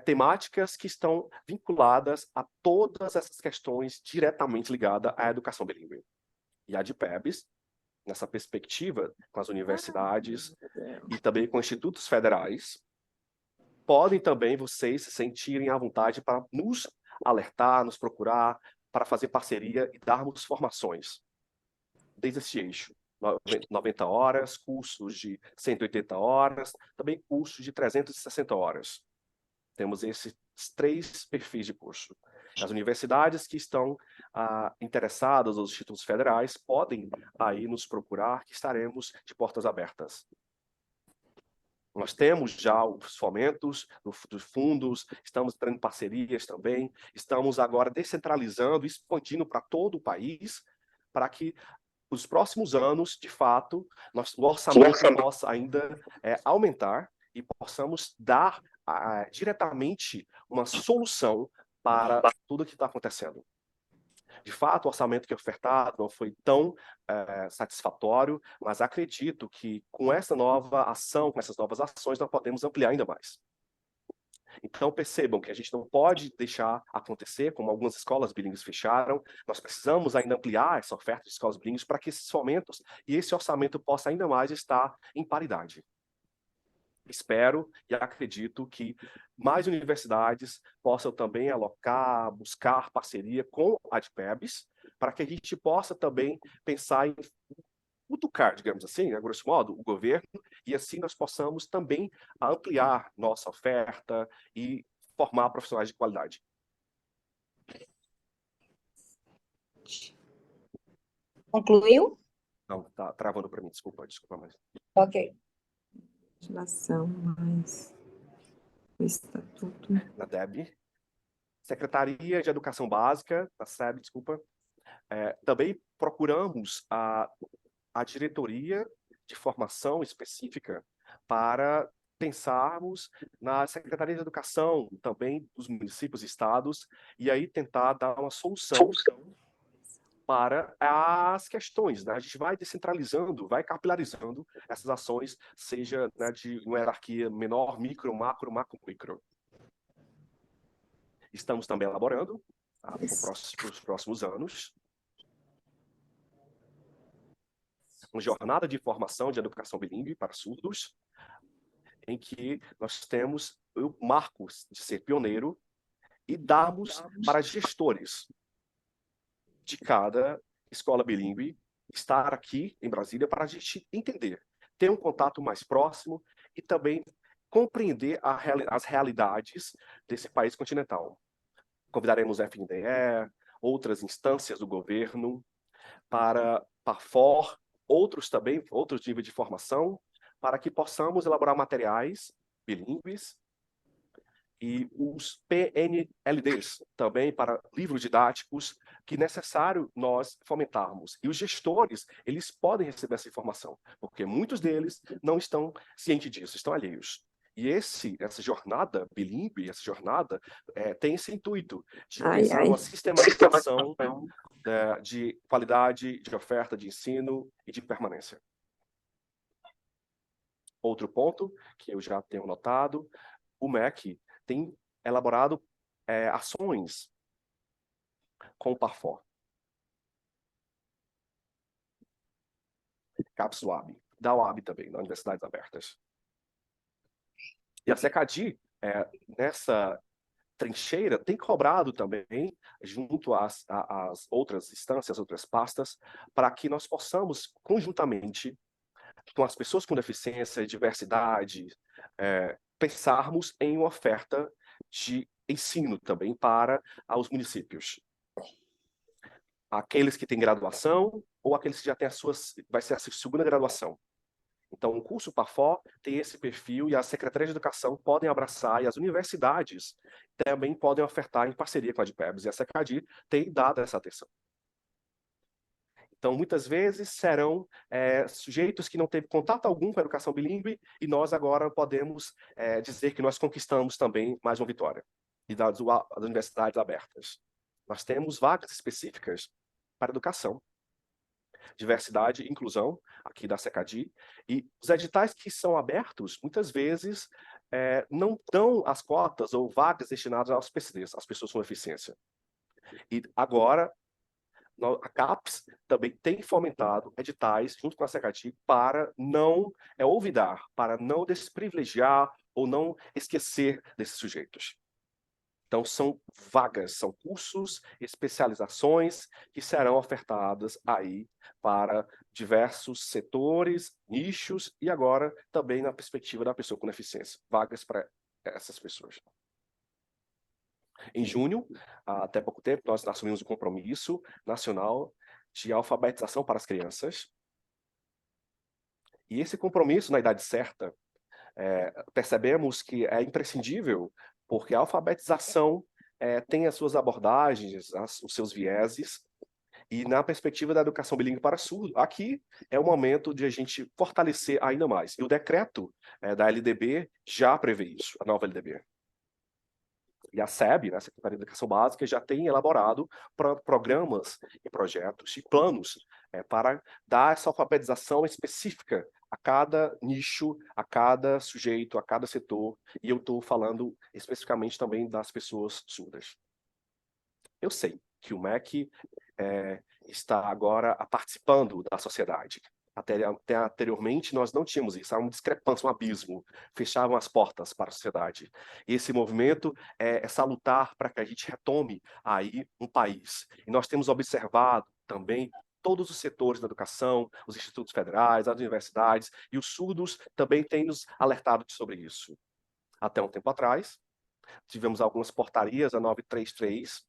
temáticas que estão vinculadas a todas essas questões diretamente ligadas à educação bilíngue. E a DPEBs, nessa perspectiva, com as universidades e também com institutos federais, podem também vocês se sentirem à vontade para nos alertar, nos procurar, para fazer parceria e darmos formações desde esse eixo. 90 horas, cursos de 180 horas, também cursos de 360 horas. Temos esses 3 perfis de curso. As universidades que estão interessadas, os institutos federais, podem aí nos procurar, que estaremos de portas abertas. Nós temos já os fomentos dos fundos, estamos entrando em parcerias também, estamos agora descentralizando, expandindo para todo o país, para que os próximos anos, de fato, o orçamento possa ainda aumentar e possamos dar diretamente uma solução para tudo o que está acontecendo. De fato, o orçamento que é ofertado não foi tão satisfatório, mas acredito que com essa nova ação, com essas novas ações, nós podemos ampliar ainda mais. Então, percebam que a gente não pode deixar acontecer, como algumas escolas bilíngues fecharam, nós precisamos ainda ampliar essa oferta de escolas bilíngues para que esses fomentos e esse orçamento possa ainda mais estar em paridade. Espero e acredito que mais universidades possam também alocar, buscar parceria com a ADPEBs, para que a gente possa também pensar em cutucar, digamos assim, a grosso modo, o governo, e assim nós possamos também ampliar nossa oferta e formar profissionais de qualidade. Concluiu? Não, tá travando para mim, desculpa, mas... Ok. Legislação, mais o estatuto. Na DEB. Secretaria de Educação Básica, da SEB, desculpa. Também procuramos a diretoria de formação específica para pensarmos na Secretaria de Educação, também dos municípios e estados, e aí tentar dar uma solução para as questões, né? A gente vai descentralizando, vai capilarizando essas ações, seja, né, de uma hierarquia menor, micro, macro, micro. Estamos também elaborando para os próximos anos uma jornada de formação de educação bilíngue para surdos, em que nós temos o marco de ser pioneiro e darmos para gestores de cada escola bilíngue estar aqui em Brasília para a gente entender, ter um contato mais próximo e também compreender as realidades desse país continental. Convidaremos FNDE, outras instâncias do governo, para PAFOR, outros níveis de formação, para que possamos elaborar materiais bilíngues e os PNLDs, também para livros didáticos, que é necessário nós fomentarmos. E os gestores, eles podem receber essa informação, porque muitos deles não estão cientes disso, estão alheios. E essa jornada bilíngue, essa jornada tem esse intuito de pensar uma sistematização de qualidade, de oferta de ensino e de permanência. Outro ponto que eu já tenho notado, o MEC tem elaborado ações com o PAFOR. CAPS-UAB, da UAB também, das Universidades Abertas. E a SECADI, nessa trincheira, tem cobrado também, junto às outras instâncias, outras pastas, para que nós possamos, conjuntamente, com as pessoas com deficiência e diversidade, pensarmos em uma oferta de ensino também para os municípios. Aqueles que têm graduação ou aqueles que já têm vai ser a segunda graduação. Então, o curso PAFOR tem esse perfil e as secretarias de educação podem abraçar e as universidades também podem ofertar em parceria com a ADPEBs e a SECADI tem dado essa atenção. Então, muitas vezes serão sujeitos que não teve contato algum com a educação bilíngue e nós agora podemos dizer que nós conquistamos também mais uma vitória e das universidades abertas. Nós temos vagas específicas para educação, diversidade e inclusão, aqui da SECADI, e os editais que são abertos, muitas vezes, não dão as cotas ou vagas destinadas aos PCDs, às pessoas com deficiência. E agora, a CAPES também tem fomentado editais, junto com a SECADI, para não olvidar, para não desprivilegiar ou não esquecer desses sujeitos. Então, são vagas, são cursos, especializações que serão ofertadas aí para diversos setores, nichos e agora também na perspectiva da pessoa com deficiência. Vagas para essas pessoas. Em junho, até pouco tempo, nós assumimos um compromisso nacional de alfabetização para as crianças. E esse compromisso, na idade certa, percebemos que é imprescindível, porque a alfabetização tem as suas abordagens, os seus vieses, E na perspectiva da educação bilíngue para surdo, aqui é o momento de a gente fortalecer ainda mais. E o decreto da LDB já prevê isso, a nova LDB. E a SEB, né, a Secretaria de Educação Básica, já tem elaborado programas e projetos e planos para dar essa alfabetização específica a cada nicho, a cada sujeito, a cada setor, e eu estou falando especificamente também das pessoas surdas. Eu sei que o MEC está agora participando da sociedade. Até anteriormente, nós não tínhamos isso, há uma discrepância, um abismo, fechavam as portas para a sociedade. E esse movimento é salutar para que a gente retome aí um país. E nós temos observado também todos os setores da educação, os institutos federais, as universidades, e os surdos também têm nos alertado sobre isso. Até um tempo atrás, tivemos algumas portarias, a 933,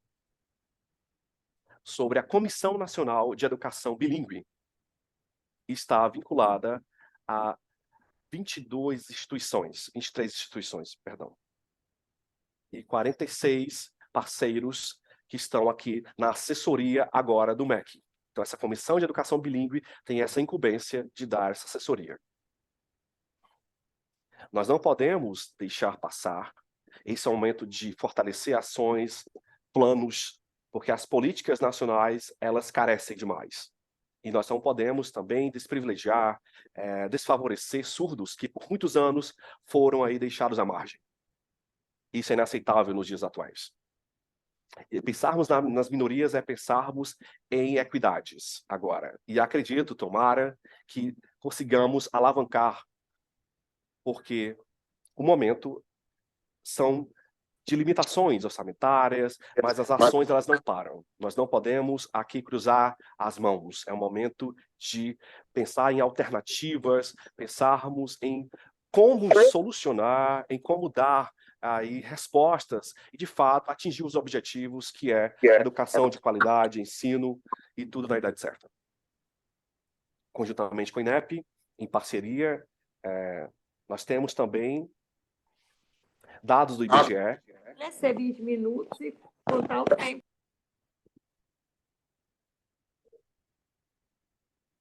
sobre a Comissão Nacional de Educação Bilíngue. Está vinculada a 23 instituições, perdão. E 46 parceiros que estão aqui na assessoria agora do MEC. Então, essa Comissão de Educação Bilíngue tem essa incumbência de dar essa assessoria. Nós não podemos deixar passar esse momento de fortalecer ações, planos, porque as políticas nacionais, elas carecem demais. E nós não podemos também desprivilegiar, desfavorecer surdos que por muitos anos foram aí deixados à margem. Isso é inaceitável nos dias atuais. E pensarmos nas minorias é pensarmos em equidades agora. E acredito, tomara, que consigamos alavancar, porque o momento são de limitações orçamentárias, mas as ações elas não param. Nós não podemos aqui cruzar as mãos. É um momento de pensar em alternativas, pensarmos em como solucionar, em como dar aí respostas e, de fato, atingir os objetivos que é educação de qualidade, ensino e tudo na idade certa. Conjuntamente com o INEP, em parceria, nós temos também dados do IBGE. Ser 20 minutos e contar o tempo.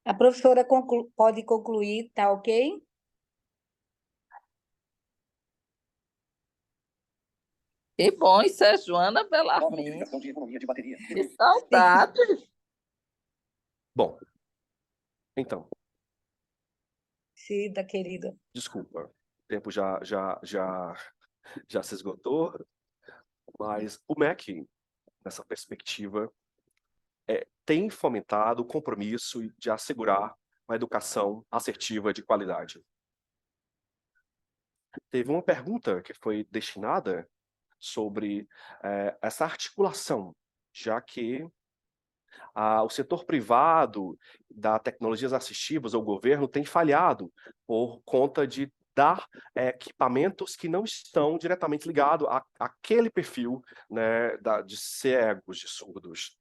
A professora pode concluir, tá ok? Que bom, isso é Joana Bellarmine. De economia de bateria. Que saudade. Bom, então, Cida, querida. desculpa, o tempo já se esgotou, mas o MEC, nessa perspectiva, tem fomentado o compromisso de assegurar uma educação assertiva de qualidade. Teve uma pergunta que foi destinada sobre essa articulação, já que o setor privado das tecnologias assistivas, ou o governo, tem falhado por conta de dar equipamentos que não estão diretamente ligados àquele perfil, né, de cegos, de surdos.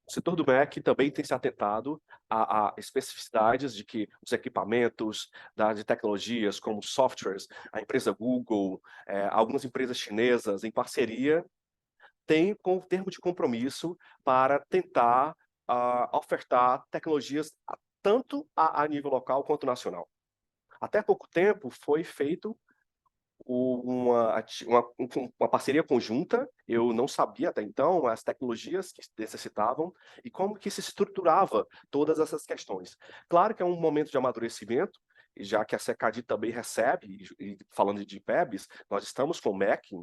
O setor do MEC também tem se atentado a especificidades de que os equipamentos de tecnologias, como softwares, a empresa Google, algumas empresas chinesas, em parceria, têm com termo de compromisso para tentar ofertar tecnologias tanto a nível local quanto nacional. Até pouco tempo foi feito uma parceria conjunta, eu não sabia até então as tecnologias que necessitavam e como que se estruturava todas essas questões. Claro que é um momento de amadurecimento, já que a SECAD também recebe, e falando de PEBs, nós estamos com o MEC,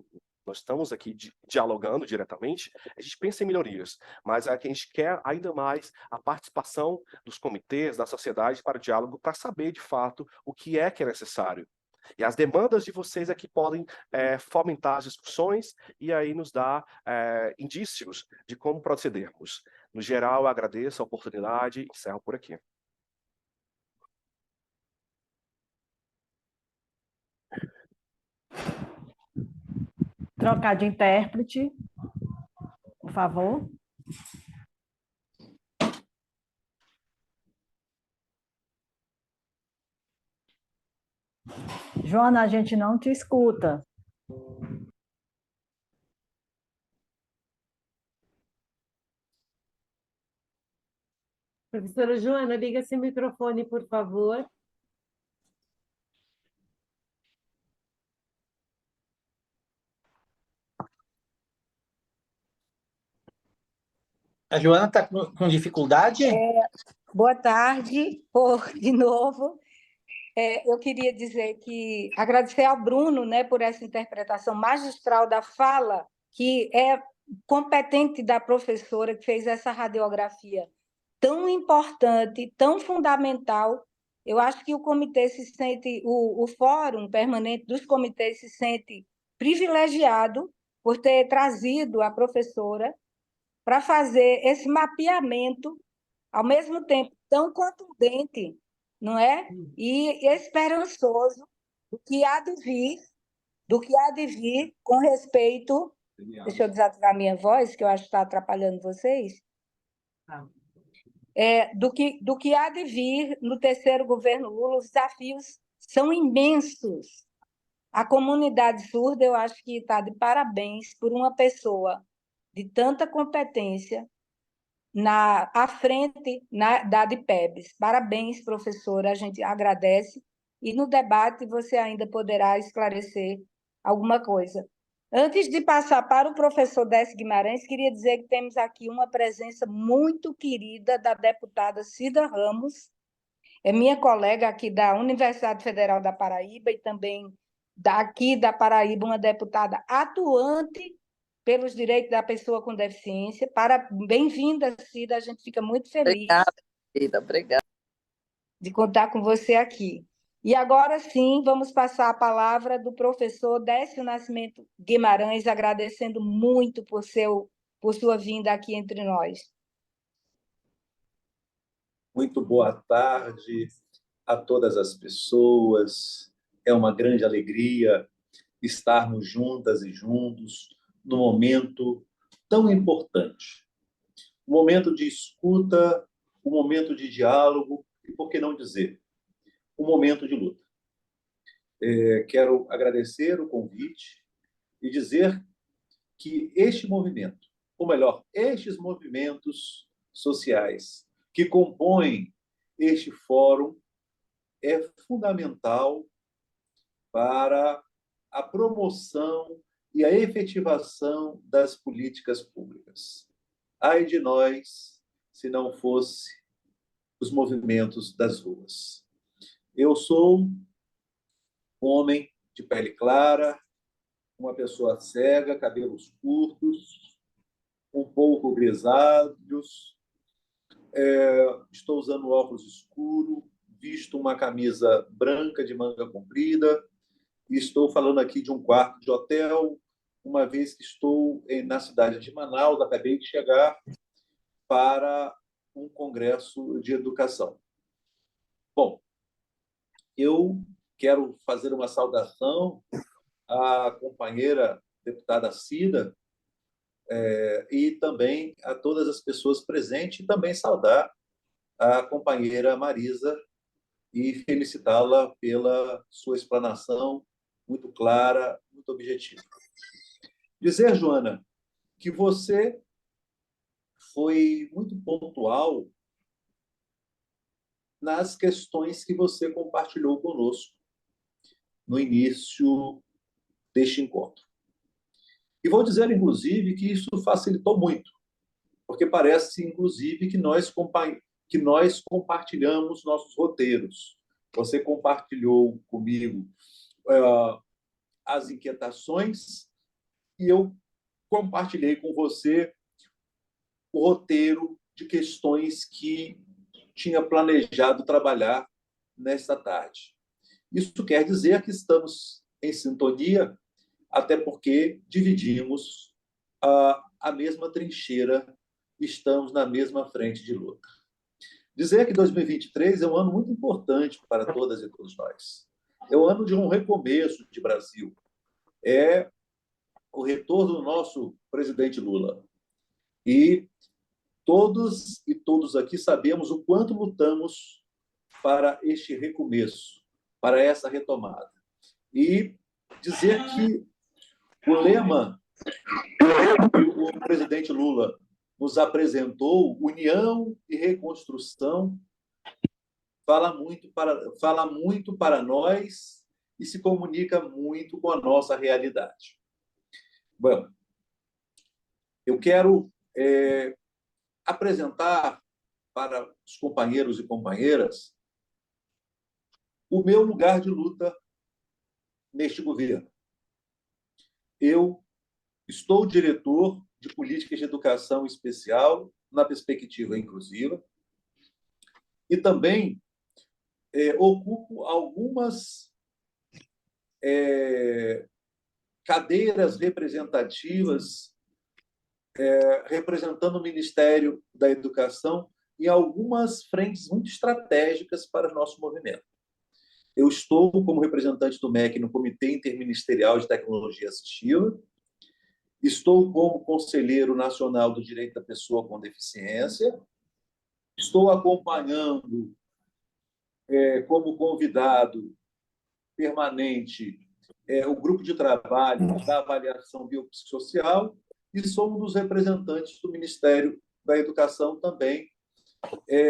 nós estamos aqui dialogando diretamente, a gente pensa em melhorias, mas a gente quer ainda mais a participação dos comitês, da sociedade para o diálogo, para saber de fato o que é necessário. E as demandas de vocês é que podem fomentar as discussões e aí nos dar indícios de como procedermos. No geral, eu agradeço a oportunidade e encerro por aqui. Trocar de intérprete, por favor. Joana, a gente não te escuta. Professora Joana, liga seu microfone, por favor. A Joana está com dificuldade? Boa tarde, de novo. Eu queria dizer que agradecer ao Bruno, né, por essa interpretação magistral da fala, que é competente da professora que fez essa radiografia tão importante, tão fundamental. Eu acho que o comitê se sente, o fórum permanente dos comitês se sente privilegiado por ter trazido a professora para fazer esse mapeamento, ao mesmo tempo tão contundente, não é? E esperançoso do que há de vir, com respeito. Deixa eu desativar minha voz, que eu acho que está atrapalhando vocês. Do que há de vir no terceiro governo Lula, os desafios são imensos. A comunidade surda, eu acho que está de parabéns por uma pessoa de tanta competência à frente da ADPEBS. Parabéns, professora, a gente agradece. E no debate você ainda poderá esclarecer alguma coisa. Antes de passar para o professor Décio Guimarães, queria dizer que temos aqui uma presença muito querida da deputada Cida Ramos, é minha colega aqui da Universidade Federal da Paraíba e também daqui da Paraíba, uma deputada atuante pelos direitos da pessoa com deficiência. Bem-vinda, Cida, a gente fica muito feliz. Obrigada, querida, obrigada. De contar com você aqui. E agora sim, vamos passar a palavra do professor Décio Nascimento Guimarães, agradecendo muito por sua vinda aqui entre nós. Muito boa tarde a todas as pessoas. É uma grande alegria estarmos juntas e juntos num momento tão importante. Um momento de escuta, um momento de diálogo e, por que não dizer, um momento de luta. Quero agradecer o convite e dizer que este movimento, ou melhor, estes movimentos sociais que compõem este fórum é fundamental para a promoção e a efetivação das políticas públicas. Ai de nós, se não fosse os movimentos das ruas. Eu sou um homem de pele clara, uma pessoa cega, cabelos curtos, um pouco grisalhos, estou usando óculos escuro, visto uma camisa branca de manga comprida, e estou falando aqui de um quarto de hotel, uma vez que estou na cidade de Manaus, acabei de chegar para um congresso de educação. Bom, eu quero fazer uma saudação à companheira deputada Cida e também a todas as pessoas presentes, e também saudar a companheira Marisa e felicitá-la pela sua explanação muito clara, muito objetiva. Dizer, Joana, que você foi muito pontual nas questões que você compartilhou conosco no início deste encontro. E vou dizer, inclusive, que isso facilitou muito, porque parece, inclusive, que nós compartilhamos nossos roteiros. Você compartilhou comigo as inquietações e eu compartilhei com você o roteiro de questões que tinha planejado trabalhar nesta tarde. Isso quer dizer que estamos em sintonia, até porque dividimos a mesma trincheira, estamos na mesma frente de luta. Dizer que 2023 é um ano muito importante para todas e todos nós. É o ano de um recomeço de Brasil. É o retorno do nosso presidente Lula. E todos e todos aqui sabemos o quanto lutamos para este recomeço, para essa retomada. E dizer que o lema que o presidente Lula nos apresentou, união e reconstrução, fala muito para nós e se comunica muito com a nossa realidade. Bom, eu quero apresentar para os companheiros e companheiras o meu lugar de luta neste governo. Eu estou diretor de políticas de educação especial na perspectiva inclusiva e também ocupo algumas cadeiras representativas representando o Ministério da Educação em algumas frentes muito estratégicas para o nosso movimento. Eu estou como representante do MEC no Comitê Interministerial de Tecnologia Assistiva, estou como conselheiro nacional do direito da pessoa com deficiência, estou acompanhando como convidado permanente o grupo de trabalho da avaliação biopsicossocial e sou um dos representantes do Ministério da Educação também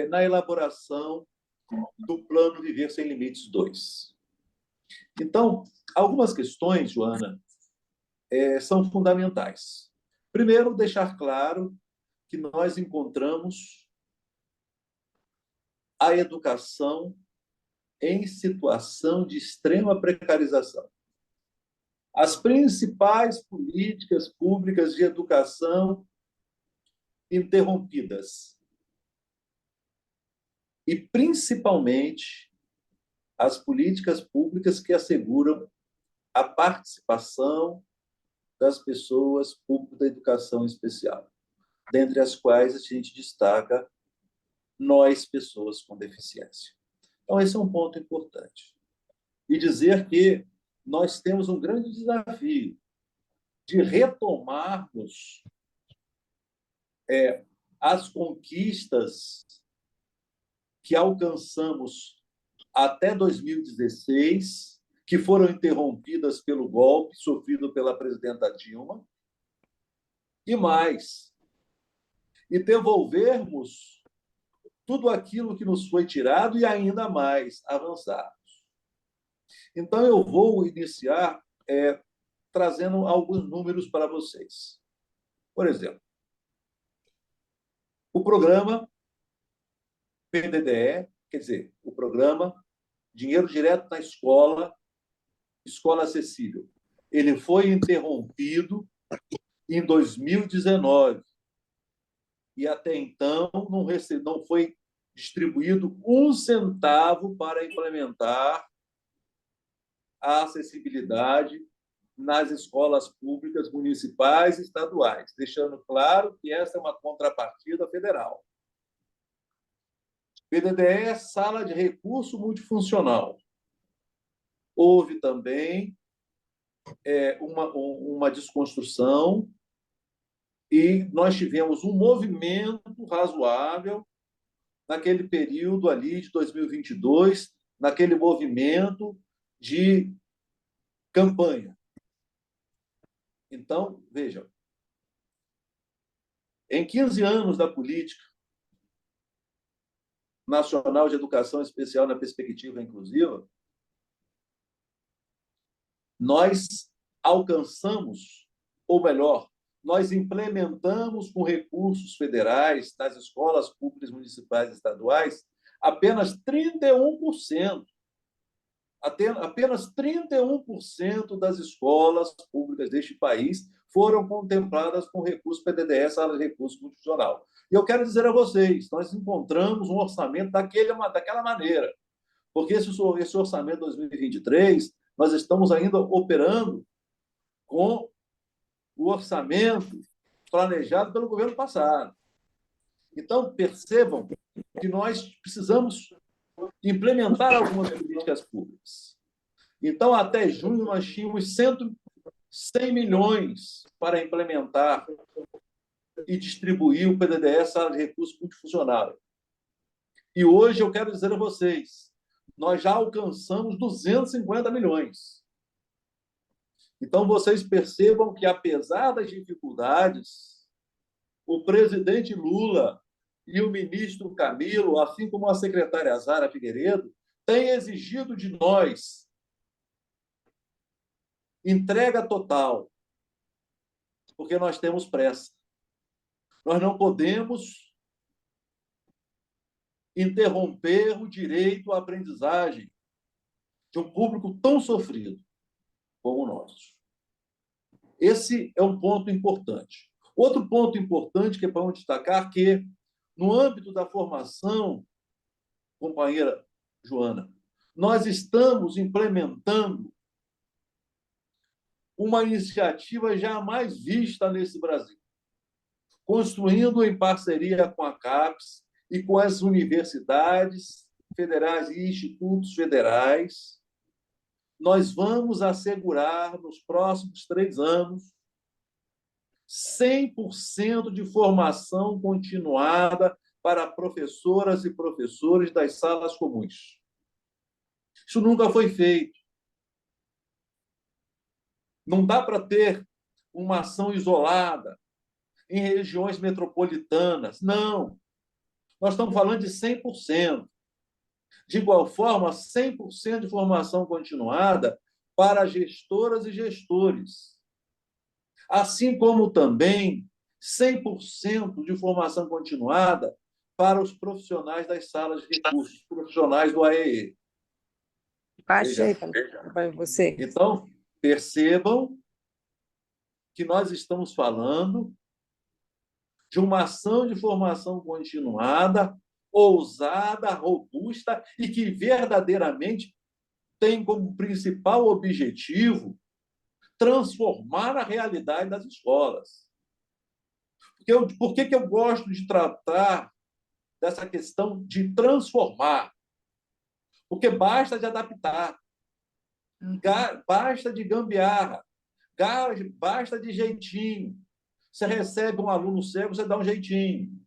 na elaboração do Plano Viver Sem Limites 2. Então, algumas questões, Joana, são fundamentais. Primeiro, deixar claro que nós encontramos a educação em situação de extrema precarização. As principais políticas públicas de educação interrompidas. E, principalmente, as políticas públicas que asseguram a participação das pessoas públicas da educação especial, dentre as quais a gente destaca nós, pessoas com deficiência. Então, esse é um ponto importante. E dizer que nós temos um grande desafio de retomarmos as conquistas que alcançamos até 2016, que foram interrompidas pelo golpe sofrido pela presidenta Dilma, e mais, e devolvermos tudo aquilo que nos foi tirado e ainda mais avançarmos. Então, eu vou iniciar trazendo alguns números para vocês. Por exemplo, o programa PDDE, quer dizer, o programa Dinheiro Direto na Escola, Escola Acessível, ele foi interrompido em 2019 e até então não foi distribuído um centavo para implementar a acessibilidade nas escolas públicas municipais e estaduais, deixando claro que essa é uma contrapartida federal. PDDE é Sala de Recurso Multifuncional. Houve também uma desconstrução e nós tivemos um movimento razoável naquele período ali de 2022, naquele movimento de campanha. Então, vejam, em 15 anos da política nacional de educação especial na perspectiva inclusiva, nós alcançamos, ou melhor, nós implementamos com recursos federais nas escolas públicas municipais e estaduais apenas 31%. Apenas 31% das escolas públicas deste país foram contempladas com recurso PDDE, Sala de Recurso Multifuncional. E eu quero dizer a vocês, nós encontramos um orçamento daquela maneira, porque esse orçamento de 2023, nós estamos ainda operando com o orçamento planejado pelo governo passado. Então, percebam que nós precisamos implementar algumas políticas públicas. Então, até junho, nós tínhamos 100 milhões para implementar e distribuir o PDDE, Sala de Recurso Multifuncional. E hoje eu quero dizer a vocês, nós já alcançamos 250 milhões. Então, vocês percebam que, apesar das dificuldades, o presidente Lula e o ministro Camilo, assim como a secretária Zara Figueiredo, têm exigido de nós entrega total, porque nós temos pressa. Nós não podemos interromper o direito à aprendizagem de um público tão sofrido como o nosso. Esse é um ponto importante. Outro ponto importante que é para destacar que, no âmbito da formação, companheira Joana, nós estamos implementando uma iniciativa jamais vista nesse Brasil, construindo em parceria com a CAPES e com as universidades federais e institutos federais, nós vamos assegurar, nos próximos 3 anos, 100% de formação continuada para professoras e professores das salas comuns. Isso nunca foi feito. Não dá para ter uma ação isolada em regiões metropolitanas. Não. Nós estamos falando de 100%. De igual forma, 100% de formação continuada para gestoras e gestores. Assim como também 100% de formação continuada para os profissionais das salas de recursos, profissionais do AEE. Baixei para você. Então, percebam que nós estamos falando de uma ação de formação continuada, ousada, robusta e que verdadeiramente tem como principal objetivo transformar a realidade das escolas. Por que eu gosto de tratar dessa questão de transformar? Porque basta de adaptar, basta de gambiarra, basta de jeitinho. Você recebe um aluno cego, você dá um jeitinho.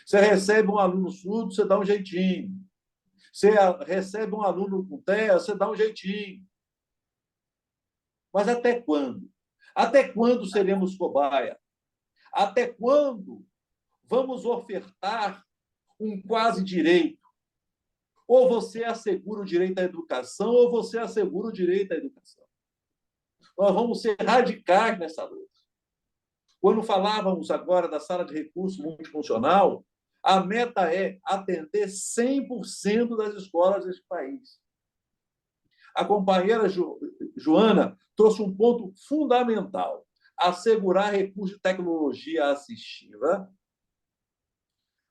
Você recebe um aluno surdo, você dá um jeitinho. Você recebe um aluno com TEA, você dá um jeitinho. Mas até quando? Até quando seremos cobaia? Até quando vamos ofertar um quase direito? Ou você assegura o direito à educação, ou você assegura o direito à educação. Nós vamos ser radicais nessa luta. Quando falávamos agora da sala de recurso multifuncional, a meta é atender 100% das escolas deste país. A companheira Joana trouxe um ponto fundamental: assegurar recurso de tecnologia assistiva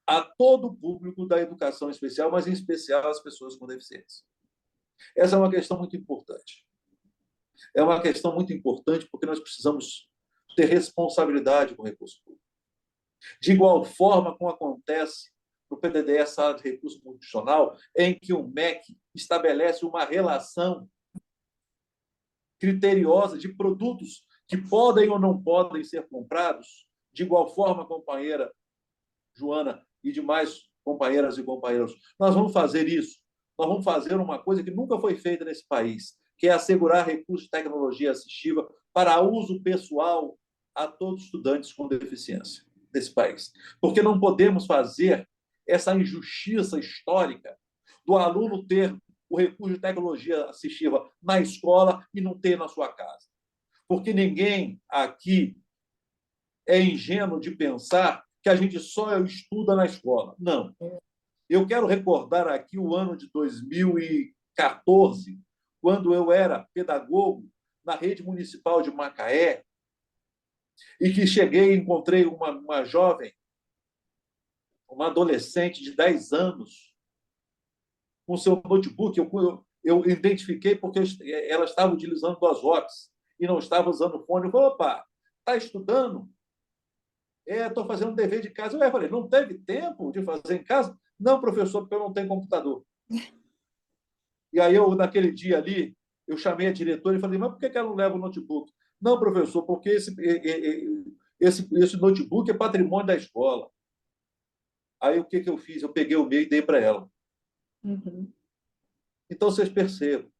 a todo o público da educação especial, mas em especial as pessoas com deficiência. Essa é uma questão muito importante. É uma questão muito importante porque nós precisamos ter responsabilidade com o recurso público. De igual forma como acontece no PDDE, Sala de Recurso Multifuncional, em que o MEC estabelece uma relação criteriosa de produtos que podem ou não podem ser comprados, de igual forma, companheira Joana e demais companheiras e companheiros, nós vamos fazer isso. Nós vamos fazer uma coisa que nunca foi feita nesse país, que é assegurar recursos de tecnologia assistiva para uso pessoal a todos os estudantes com deficiência desse país. Porque não podemos fazer essa injustiça histórica do aluno ter o recurso de tecnologia assistiva na escola e não ter na sua casa. Porque ninguém aqui é ingênuo de pensar que a gente só estuda na escola. Não. Eu quero recordar aqui o ano de 2014, quando eu era pedagogo na rede municipal de Macaé, e que cheguei e encontrei uma jovem, uma adolescente de 10 anos, com seu notebook. Eu identifiquei porque ela estava utilizando 2 watts e não estava usando fone. Eu falei: opa, está estudando? Estou fazendo um dever de casa. Eu falei: não teve tempo de fazer em casa? Não, professor, porque eu não tenho computador. E aí, naquele dia ali, eu chamei a diretora e falei: mas por que ela não leva o notebook? Não, professor, porque esse notebook é patrimônio da escola. Aí, o que eu fiz? Eu peguei o meu e dei para ela. Uhum. Então, vocês percebam.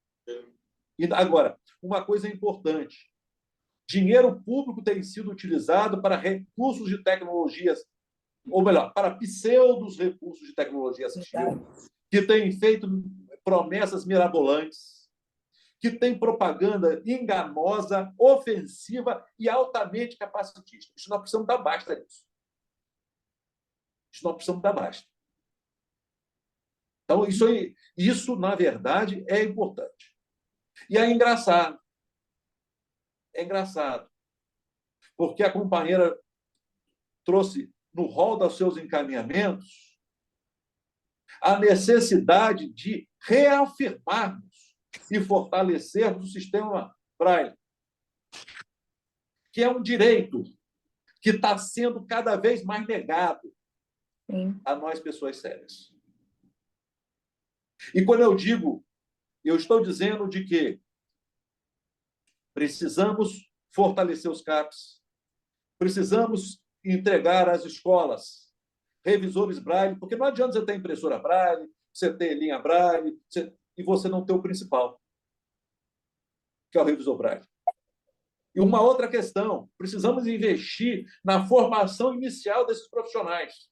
E agora, uma coisa importante: dinheiro público tem sido utilizado para recursos de tecnologias, ou melhor, para pseudos recursos de tecnologia assistiva, que têm feito promessas mirabolantes, que têm propaganda enganosa, ofensiva e altamente capacitista. Isso nós precisamos dar basta nisso. Isso nós precisamos dar basta. Então, isso, na verdade, é importante. E é engraçado. É engraçado. Porque a companheira trouxe no rol dos seus encaminhamentos a necessidade de reafirmarmos e fortalecermos o sistema Braille, que é um direito que está sendo cada vez mais negado a nós, pessoas cegas. E quando eu estou dizendo de que precisamos fortalecer os CAPs, precisamos entregar às escolas revisores Braille, porque não adianta você ter impressora Braille, você ter linha Braille, e você não ter o principal, que é o revisor Braille. E uma outra questão, precisamos investir na formação inicial desses profissionais,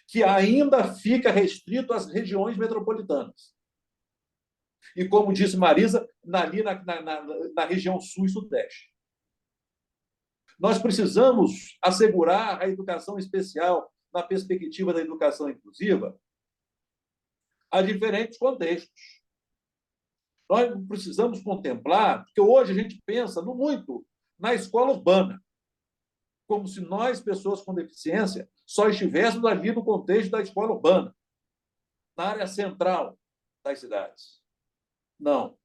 que ainda fica restrito às regiões metropolitanas. E, como disse Marisa, ali na região sul e sudeste. Nós precisamos assegurar a educação especial na perspectiva da educação inclusiva a diferentes contextos. Nós precisamos contemplar, porque hoje a gente pensa muito na escola urbana, como se nós, pessoas com deficiência, só estivéssemos ali no contexto da escola urbana, na área central das cidades. Não.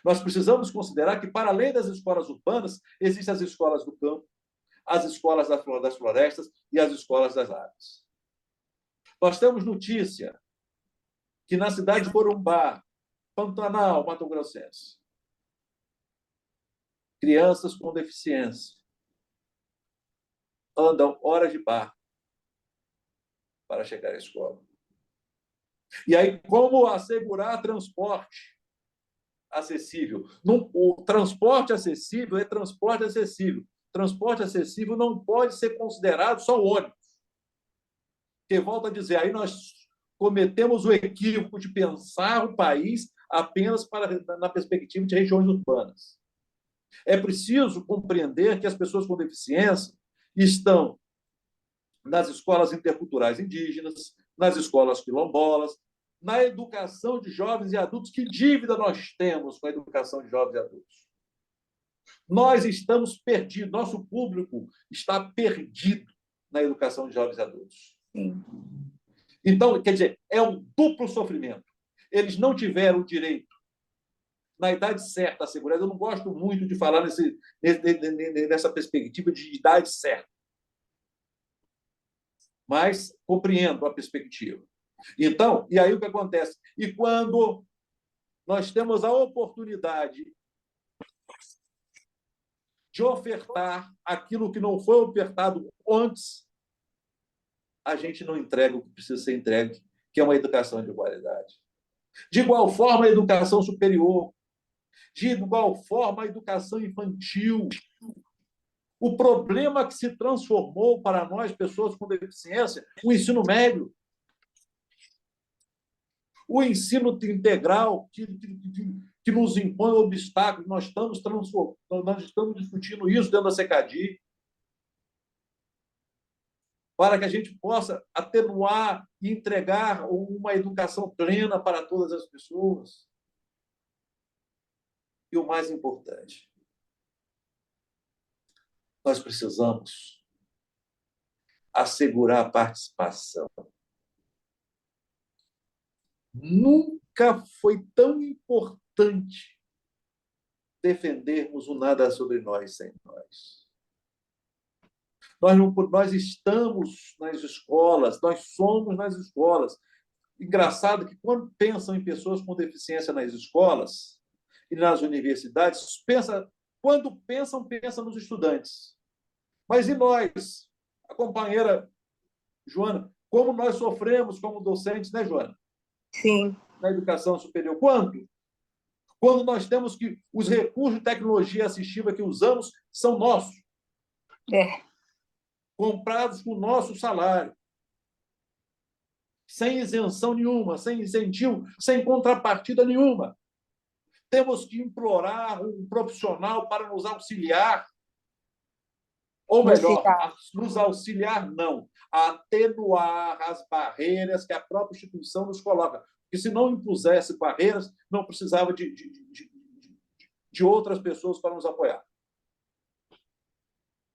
Nós precisamos considerar que, para além das escolas urbanas, existem as escolas do campo, as escolas das florestas e as escolas das áreas. Nós temos notícia que na cidade de Corumbá, Pantanal, Mato Grossense, crianças com deficiência andam horas de barco para chegar à escola. E aí, como assegurar transporte acessível? O transporte acessível é transporte acessível. Transporte acessível não pode ser considerado só o ônibus. Porque, volto a dizer, aí nós cometemos o equívoco de pensar o país apenas na perspectiva de regiões urbanas. É preciso compreender que as pessoas com deficiência estão nas escolas interculturais indígenas, nas escolas quilombolas, na educação de jovens e adultos. Que dívida nós temos com a educação de jovens e adultos? Nós estamos perdidos, nosso público está perdido na educação de jovens e adultos. Sim. Então, quer dizer, é um duplo sofrimento. Eles não tiveram o direito, na idade certa, a segurança. Eu não gosto muito de falar nessa perspectiva de idade certa, mas compreendo a perspectiva. Então, e aí o que acontece? E quando nós temos a oportunidade de ofertar aquilo que não foi ofertado antes, a gente não entrega o que precisa ser entregue, que é uma educação de qualidade. De igual forma, a educação superior. De igual forma, a educação infantil. O problema que se transformou para nós, pessoas com deficiência, o ensino médio. O ensino integral, que nos impõe obstáculos. Nós estamos discutindo isso dentro da CECADI, para que a gente possa atenuar e entregar uma educação plena para todas as pessoas. E o mais importante, nós precisamos assegurar a participação. Nunca foi tão importante defendermos o nada sobre nós sem nós. Nós estamos nas escolas, nós somos nas escolas. Engraçado que, quando pensam em pessoas com deficiência nas escolas e nas universidades, quando pensam nos estudantes. Mas e nós, a companheira Joana, como nós sofremos como docentes, né, Joana? Sim. na educação superior? Quando? Quando nós temos que os recursos de tecnologia assistiva que usamos são nossos, comprados com o nosso salário, sem isenção nenhuma, sem incentivo, sem contrapartida nenhuma. Temos que implorar um profissional para nos auxiliar, ou melhor, nos auxiliar não, atenuar as barreiras que a própria instituição nos coloca. Porque se não impusesse barreiras, não precisava de outras pessoas para nos apoiar.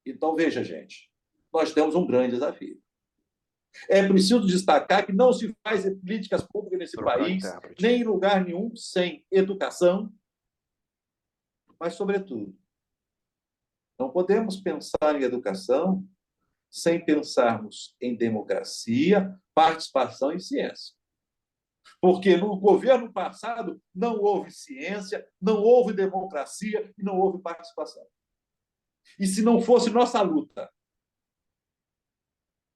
Então, veja, gente, nós temos um grande desafio. É preciso destacar que não se faz políticas públicas nesse país, nem em lugar nenhum, sem educação, mas, sobretudo, não podemos pensar em educação sem pensarmos em democracia, participação e ciência. Porque no governo passado não houve ciência, não houve democracia e não houve participação. E se não fosse nossa luta,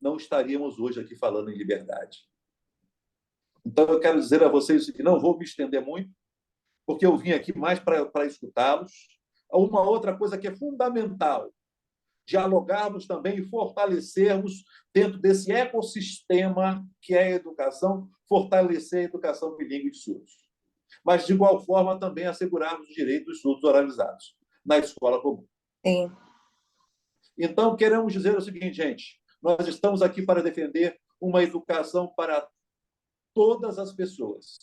não estaríamos hoje aqui falando em liberdade. Então, eu quero dizer a vocês que não vou me estender muito, porque eu vim aqui mais para escutá-los. Uma outra coisa que é fundamental, dialogarmos também e fortalecermos, dentro desse ecossistema que é a educação, fortalecer a educação bilíngue de surdos. Mas, de igual forma, também assegurarmos o direito dos surdos oralizados na escola comum. Sim. Então, queremos dizer o seguinte, gente, nós estamos aqui para defender uma educação para todas as pessoas.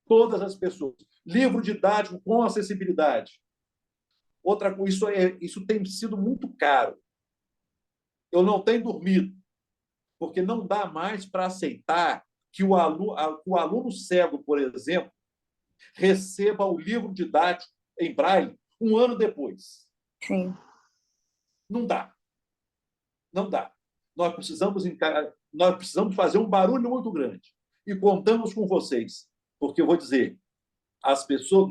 Todas as pessoas. Livro didático com acessibilidade. Outra coisa, isso tem sido muito caro. Eu não tenho dormido, porque não dá mais para aceitar que o aluno cego, por exemplo, receba o livro didático em braille um ano depois. Sim. Não dá. Não dá. Nós precisamos fazer um barulho muito grande. E contamos com vocês, porque eu vou dizer,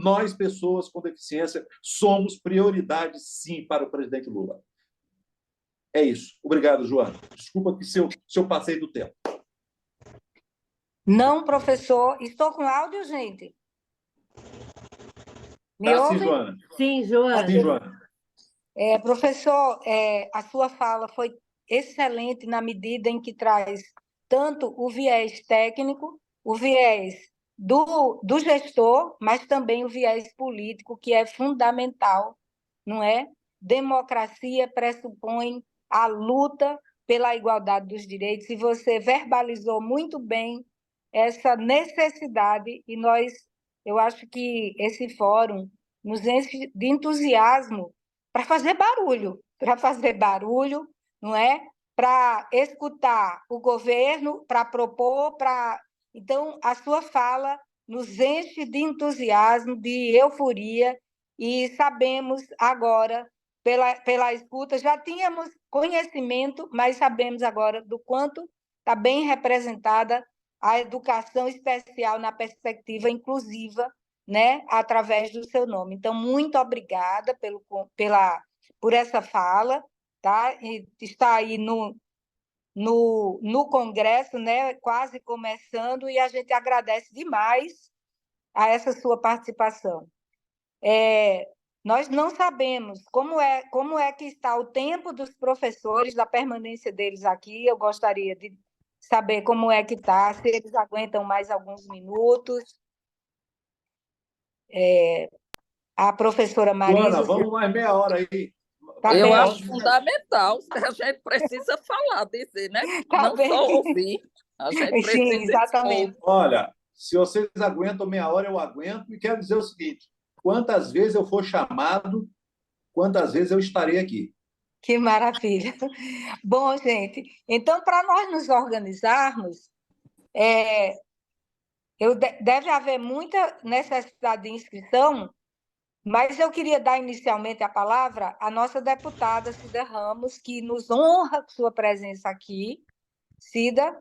nós, pessoas com deficiência, somos prioridade, sim, para o presidente Lula. É isso. Obrigado, Joana. Desculpa que se eu passei do tempo. Não, professor. Estou com áudio, gente? Me Tá, sim, ouve? Joana. Sim, Joana. Sim, Joana. Professor, a sua fala foi excelente na medida em que traz tanto o viés técnico, o viés do gestor, mas também o viés político, que é fundamental, não é? Democracia pressupõe a luta pela igualdade dos direitos, e você verbalizou muito bem essa necessidade, e eu acho que esse fórum nos enche de entusiasmo para fazer barulho, não é? Para escutar o governo, para propor, Então, a sua fala nos enche de entusiasmo, de euforia, e sabemos agora, pela escuta, já tínhamos conhecimento, mas sabemos agora do quanto está bem representada a educação especial na perspectiva inclusiva, né, através do seu nome. Então, muito obrigada por essa fala, tá? E está aí no Congresso, né, quase começando, e a gente agradece demais a essa sua participação. Nós não sabemos como é que está o tempo dos professores, da permanência deles aqui. Eu gostaria de saber como é que está, se eles aguentam mais alguns minutos. A professora Marisa... Joana, vamos mais meia hora aí. Tá Eu bem. acho fundamental. A gente precisa falar, dizer, né? Tá Não bem. só ouvir. A gente precisa Sim, exatamente. expor. Olha, se vocês aguentam meia hora, eu aguento. E quero dizer o seguinte, quantas vezes eu for chamado, quantas vezes eu estarei aqui. Que maravilha. Bom, gente, então, para nós nos organizarmos, deve haver muita necessidade de inscrição, mas eu queria dar inicialmente a palavra à nossa deputada Cida Ramos, que nos honra com sua presença aqui. Cida,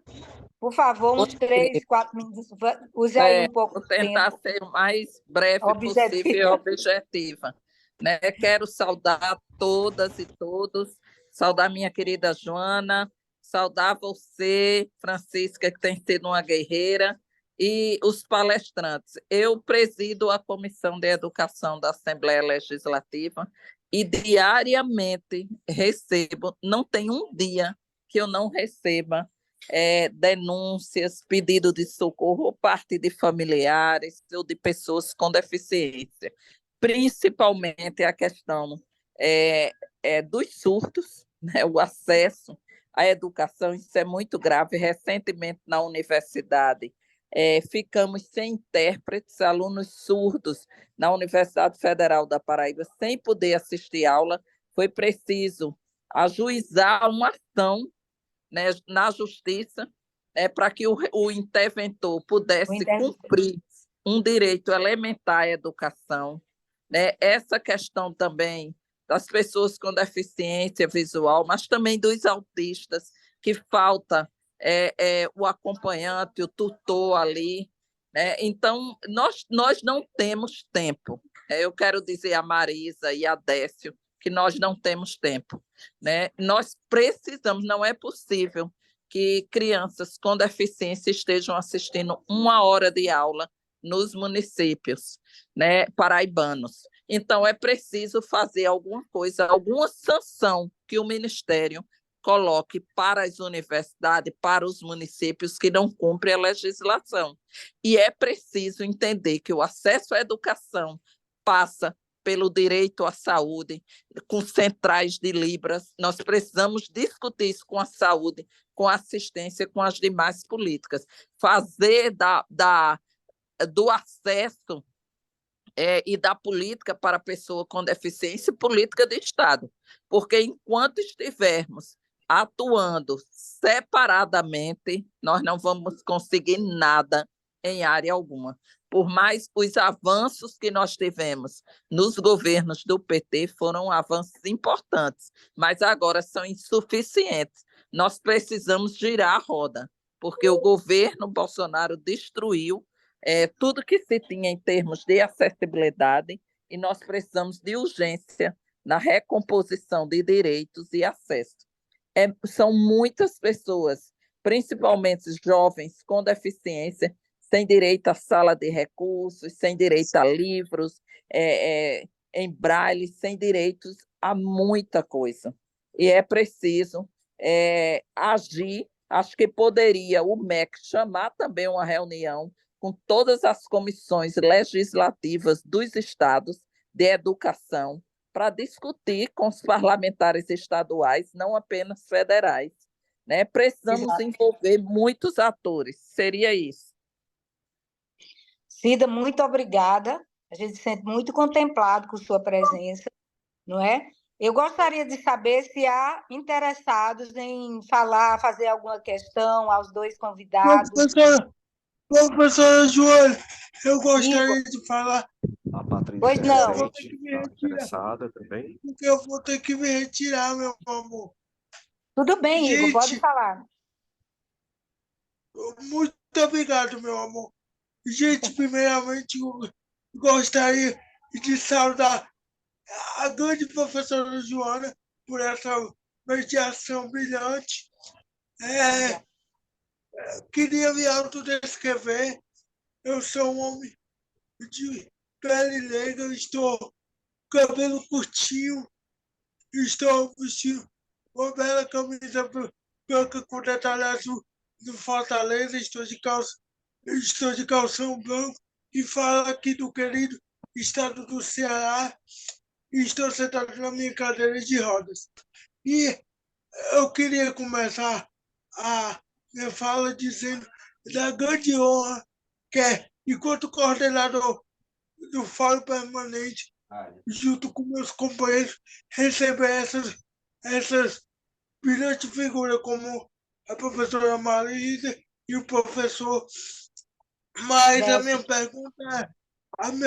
por favor, uns 3, 4 minutos. Use aí um pouco Vou de tentar tempo. ser o mais breve Objetiva. possível e objetiva. Né? Quero saudar todas e todos, saudar minha querida Joana, saudar você, Francisca, que tem sido uma guerreira, e os palestrantes. Eu presido a Comissão de Educação da Assembleia Legislativa e diariamente recebo, não tem um dia que eu não receba denúncias, pedido de socorro por parte de familiares ou de pessoas com deficiência. Principalmente a questão dos surtos, né, o acesso à educação, isso é muito grave. Recentemente, na universidade, ficamos sem intérpretes, alunos surdos na Universidade Federal da Paraíba, sem poder assistir aula. Foi preciso ajuizar uma ação, né, na justiça, para que o interventor pudesse cumprir um direito elementar à educação. Né? Essa questão também das pessoas com deficiência visual, mas também dos autistas, que falta o acompanhante, o tutor ali. Né? Então, nós não temos tempo. Eu quero dizer a Marisa e a Décio que nós não temos tempo. Né? Nós precisamos, não é possível que crianças com deficiência estejam assistindo 1 hora de aula nos municípios, né, paraibanos. Então, é preciso fazer alguma coisa, alguma sanção que o Ministério coloque para as universidades, para os municípios que não cumprem a legislação. E é preciso entender que o acesso à educação passa pelo direito à saúde, com centrais de Libras. Nós precisamos discutir isso com a saúde, com a assistência, com as demais políticas. Fazer do acesso e da política para a pessoa com deficiência política de Estado. Porque enquanto estivermos atuando separadamente, nós não vamos conseguir nada em área alguma. Por mais os avanços que nós tivemos nos governos do PT, foram avanços importantes, mas agora são insuficientes. Nós precisamos girar a roda, porque o governo Bolsonaro destruiu tudo que se tinha em termos de acessibilidade, e nós precisamos de urgência na recomposição de direitos e acesso. São muitas pessoas, principalmente jovens com deficiência, sem direito à sala de recursos, sem direito a livros, em braille, sem direitos a muita coisa. E é preciso agir. Acho que poderia o MEC chamar também uma reunião com todas as comissões legislativas dos estados de educação para discutir com os parlamentares estaduais, não apenas federais. Né? Precisamos envolver muitos atores. Seria isso. Cida, muito obrigada. A gente se sente muito contemplado com sua presença, não é? Eu gostaria de saber se há interessados em falar, fazer alguma questão aos dois convidados. Professora Joana, eu gostaria de falar. A Patrícia Pois não. está interessada também. Porque eu vou ter que me retirar, meu amor. Tudo bem, Igor, pode falar. Muito obrigado, meu amor. Gente, primeiramente, eu gostaria de saudar a grande professora Joana por essa mediação brilhante. Queria me autodescrever. Eu sou um homem de pele negra, estou com cabelo curtinho, estou vestindo uma bela camisa branca com detalhe azul do Fortaleza, estou de calção branco e falo aqui do querido estado do Ceará e estou sentado na minha cadeira de rodas. E eu queria começar a minha fala dizendo da grande honra que é, enquanto coordenador do Fórum Permanente, junto com meus companheiros, receber essas brilhantes figuras como a professora Marisa e o professor. Mas a minha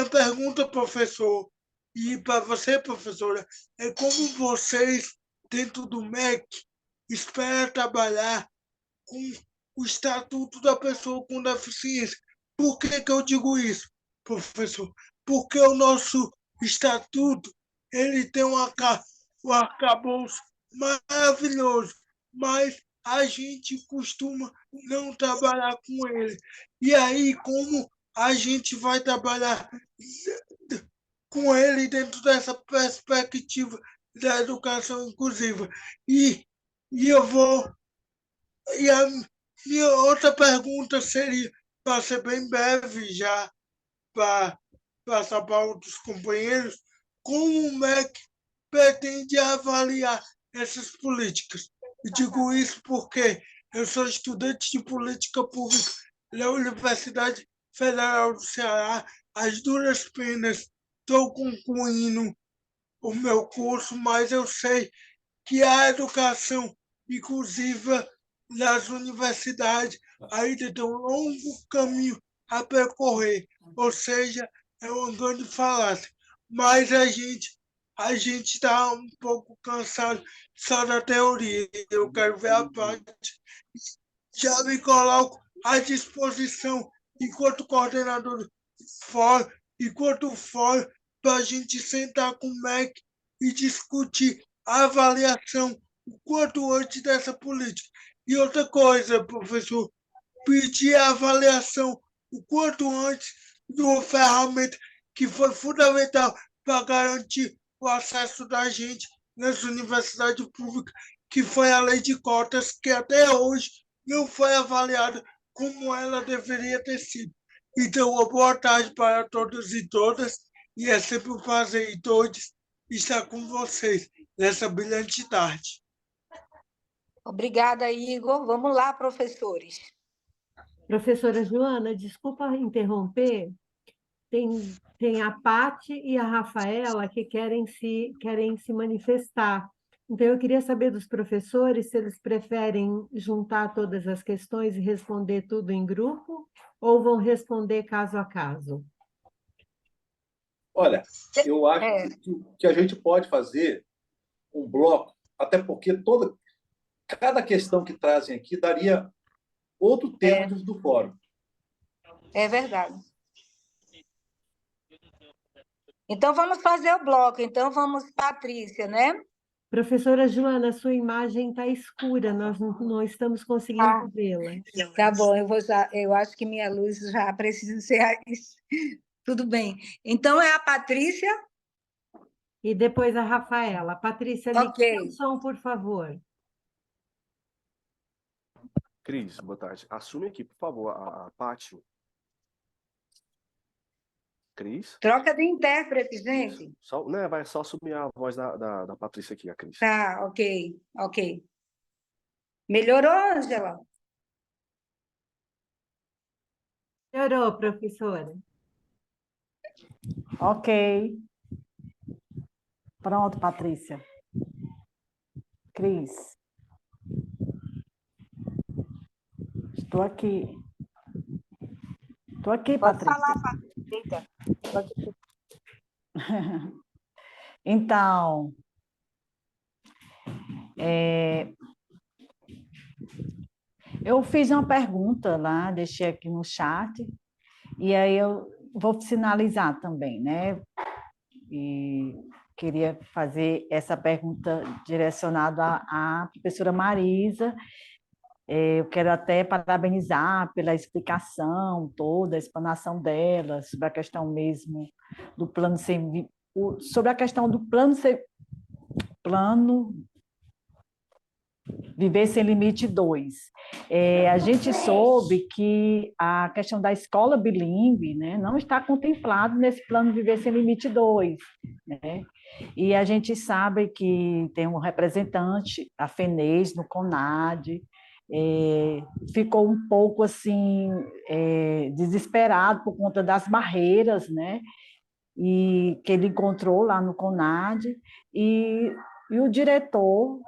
pergunta, professor, e para você, professora, é como vocês, dentro do MEC, esperam trabalhar com o Estatuto da Pessoa com Deficiência. Por que eu digo isso, professor? Porque o nosso Estatuto ele tem um arcabouço maravilhoso, mas a gente costuma não trabalhar com ele. E aí, como a gente vai trabalhar com ele dentro dessa perspectiva da educação inclusiva? E eu vou. E a minha outra pergunta seria, para ser bem breve já, para passar para outros companheiros, como o MEC pretende avaliar essas políticas? Eu digo isso porque eu sou estudante de política pública na Universidade Federal do Ceará, às duras penas estou concluindo o meu curso, mas eu sei que a educação inclusiva nas universidades ainda tem um longo caminho a percorrer, ou seja, é uma grande falácia. Mas a gente está um pouco cansado só da teoria. Eu quero ver a prática. Já me coloco à disposição enquanto coordenador fora, enquanto fora, para a gente sentar com o MEC e discutir a avaliação o quanto antes dessa política. E outra coisa, professor, pedir a avaliação o quanto antes de uma ferramenta que foi fundamental para garantir o acesso da gente nas universidades públicas, que foi a lei de cotas, que até hoje não foi avaliada como ela deveria ter sido. Então, uma boa tarde para todos e todas, e é sempre um prazer em todos estar com vocês nessa brilhante tarde. Obrigada, Igor. Vamos lá, professores. Professora Joana, desculpa interromper, tem a Pati e a Rafaela que querem se manifestar. Então, eu queria saber dos professores se eles preferem juntar todas as questões e responder tudo em grupo ou vão responder caso a caso. Olha, eu acho que a gente pode fazer um bloco, até porque cada questão que trazem aqui daria outro tema do fórum. É verdade. Então, vamos fazer o bloco. Então, vamos, Patrícia, né? Professora Joana, sua imagem está escura, nós não estamos conseguindo vê-la. Tá bom, eu acho que minha luz já precisa ser... Tudo bem. Então, é a Patrícia? E depois a Rafaela. Patrícia, ligue o som, por favor. Cris, boa tarde. Assume aqui, por favor, a Pati. Cris? Troca de intérprete, gente. Vai só assumir a voz da Patrícia aqui, a Cris. Tá, ok. Melhorou, Ângela? Melhorou, professora. Ok. Pronto, Patrícia. Cris. Estou aqui. Patrícia. Pode falar, Patrícia. Então, eu fiz uma pergunta lá, deixei aqui no chat, e aí eu vou finalizar também, né? E queria fazer essa pergunta direcionada à professora Marisa. Eu quero até parabenizar pela explicação toda, a explanação dela sobre a questão mesmo do plano sobre a questão do plano Viver Sem Limite 2. A gente soube que a questão da escola bilíngue, né, não está contemplado nesse plano Viver Sem Limite 2, né? E a gente sabe que tem um representante, a FENES, no CONAD, ficou um pouco assim desesperado por conta das barreiras, né, e que ele encontrou lá no CONAD, e o diretor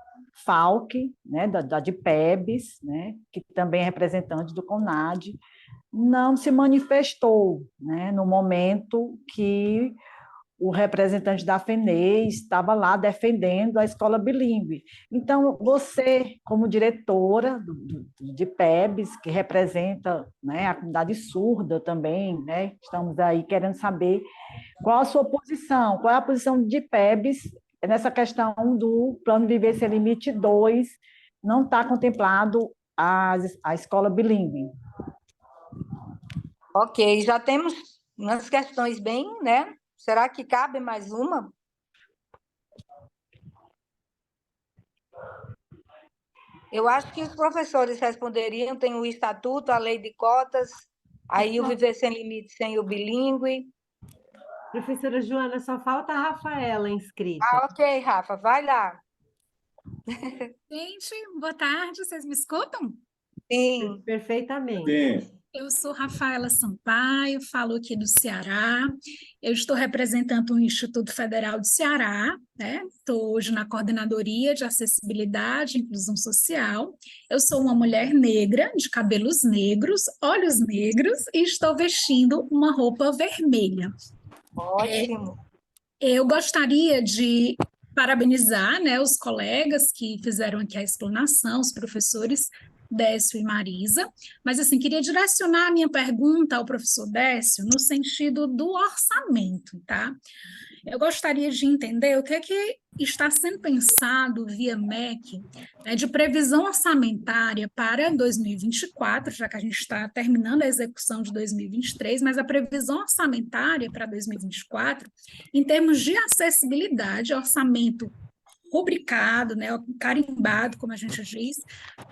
Falck, né, da DIPEBs, né, que também é representante do CONAD, não se manifestou, né, no momento que o representante da FENES estava lá defendendo a escola bilíngue. Então, você, como diretora de PEBs, que representa, né, a comunidade surda também, né, estamos aí querendo saber qual a sua posição, qual é a posição de PEBs nessa questão do Plano Viver Sem Limite 2, não está contemplado a escola bilíngue. Ok, já temos umas questões bem, né? Será que cabe mais uma? Eu acho que os professores responderiam, tem o estatuto, a lei de cotas, aí o Viver Sem Limites sem o bilíngue. Professora Joana, só falta a Rafaela inscrita. Ah, ok, Rafa, vai lá. Gente, boa tarde, vocês me escutam? Sim. Perfeitamente. Sim. Eu sou Rafaela Sampaio, falo aqui do Ceará. Eu estou representando o Instituto Federal do Ceará, né? Estou hoje na Coordenadoria de Acessibilidade e Inclusão Social. Eu sou uma mulher negra, de cabelos negros, olhos negros, e estou vestindo uma roupa vermelha. Ótimo. Eu gostaria de parabenizar, né, os colegas que fizeram aqui a explanação, os professores Décio e Marisa, mas assim, queria direcionar a minha pergunta ao professor Décio no sentido do orçamento, tá? Eu gostaria de entender o que é que está sendo pensado via MEC, né, de previsão orçamentária para 2024, já que a gente está terminando a execução de 2023, mas a previsão orçamentária para 2024, em termos de acessibilidade, orçamento rubricado, né, carimbado, como a gente diz,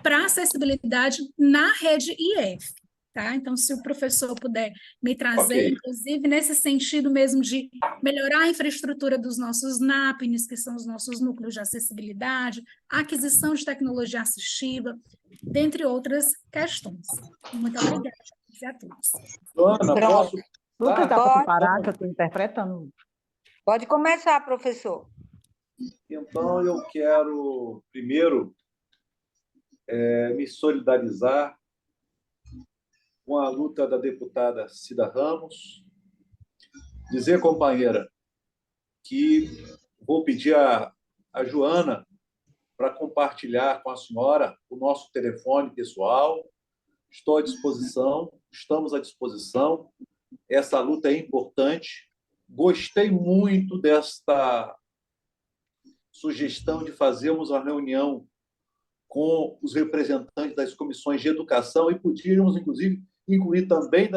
para acessibilidade na rede IF. Tá? Então, se o professor puder me trazer, inclusive, nesse sentido mesmo de melhorar a infraestrutura dos nossos NAPNs, que são os nossos núcleos de acessibilidade, a aquisição de tecnologia assistiva, dentre outras questões. Muito obrigada a todos. Joana, posso... Lucas, dá para parar, que eu estou interpretando. Pode começar, professor. Então, eu quero, primeiro, me solidarizar com a luta da deputada Cida Ramos, dizer, companheira, que vou pedir a Joana para compartilhar com a senhora o nosso telefone pessoal. Estou à disposição, estamos à disposição. Essa luta é importante. Gostei muito desta sugestão de fazermos uma reunião com os representantes das comissões de educação e podíamos, inclusive, incluir também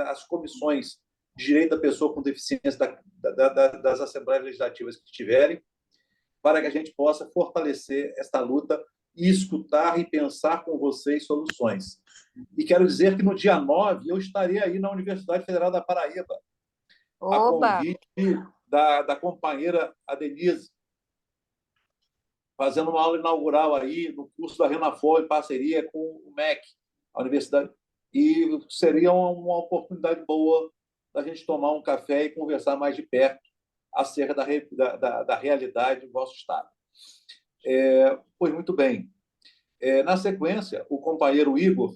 as comissões de direito da pessoa com deficiência das assembleias legislativas que tiverem, para que a gente possa fortalecer esta luta e escutar e pensar com vocês soluções. E quero dizer que no dia 9 eu estarei aí na Universidade Federal da Paraíba, a convite da companheira Adenise, fazendo uma aula inaugural aí no curso da Renafol, em parceria com o MEC, a universidade. E seria uma oportunidade boa da gente tomar um café e conversar mais de perto acerca da realidade do vosso Estado. Pois muito bem. Na sequência, o companheiro Igor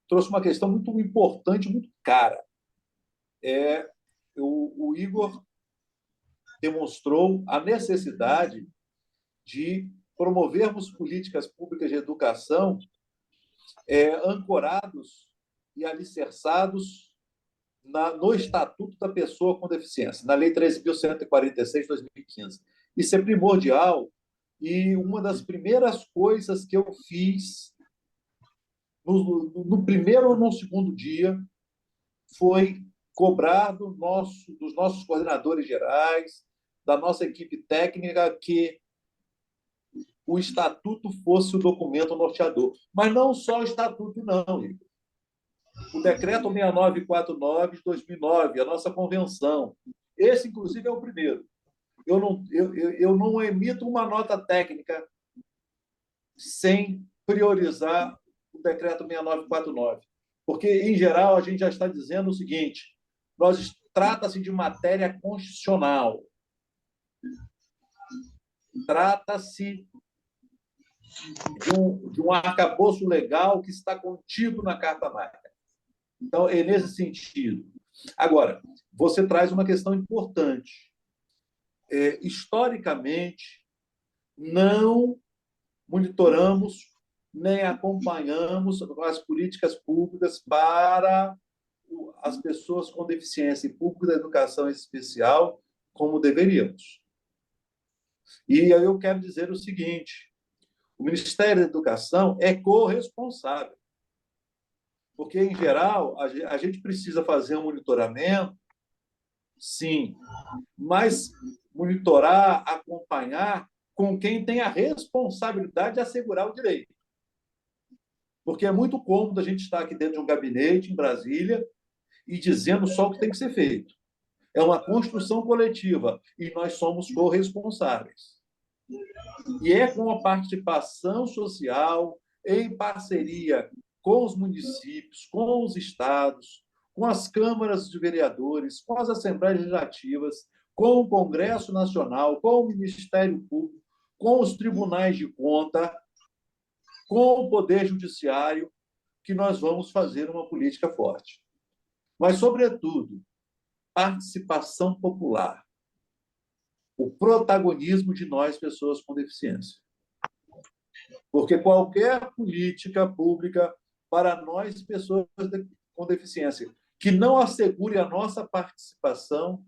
trouxe uma questão muito importante, muito cara. O Igor demonstrou a necessidade de promovermos políticas públicas de educação ancorados e alicerçados no Estatuto da Pessoa com Deficiência, na Lei 13.146 de 2015. Isso é primordial e uma das primeiras coisas que eu fiz no primeiro ou no segundo dia foi cobrar dos nossos coordenadores gerais, da nossa equipe técnica, que o Estatuto fosse o documento norteador. Mas não só o Estatuto, não, Igor. O Decreto 6949 de 2009, a nossa convenção. Esse, inclusive, é o primeiro. Eu não emito uma nota técnica sem priorizar o Decreto 6949. Porque, em geral, a gente já está dizendo o seguinte: trata-se de matéria constitucional. Trata-se de um arcabouço legal que está contido na Carta Magna. Então, é nesse sentido. Agora, você traz uma questão importante. Historicamente, não monitoramos nem acompanhamos as políticas públicas para as pessoas com deficiência e público da educação especial como deveríamos. E aí eu quero dizer o seguinte: o Ministério da Educação é corresponsável. Porque, em geral, a gente precisa fazer um monitoramento, sim, mas monitorar, acompanhar com quem tem a responsabilidade de assegurar o direito. Porque é muito cômodo a gente estar aqui dentro de um gabinete em Brasília e dizendo só o que tem que ser feito. É uma construção coletiva e nós somos corresponsáveis. E é com a participação social, em parceria com os municípios, com os estados, com as câmaras de vereadores, com as assembleias legislativas, com o Congresso Nacional, com o Ministério Público, com os tribunais de conta, com o Poder Judiciário, que nós vamos fazer uma política forte. Mas, sobretudo, participação popular, o protagonismo de nós, pessoas com deficiência. Porque qualquer política pública para nós, pessoas com deficiência, que não assegure a nossa participação,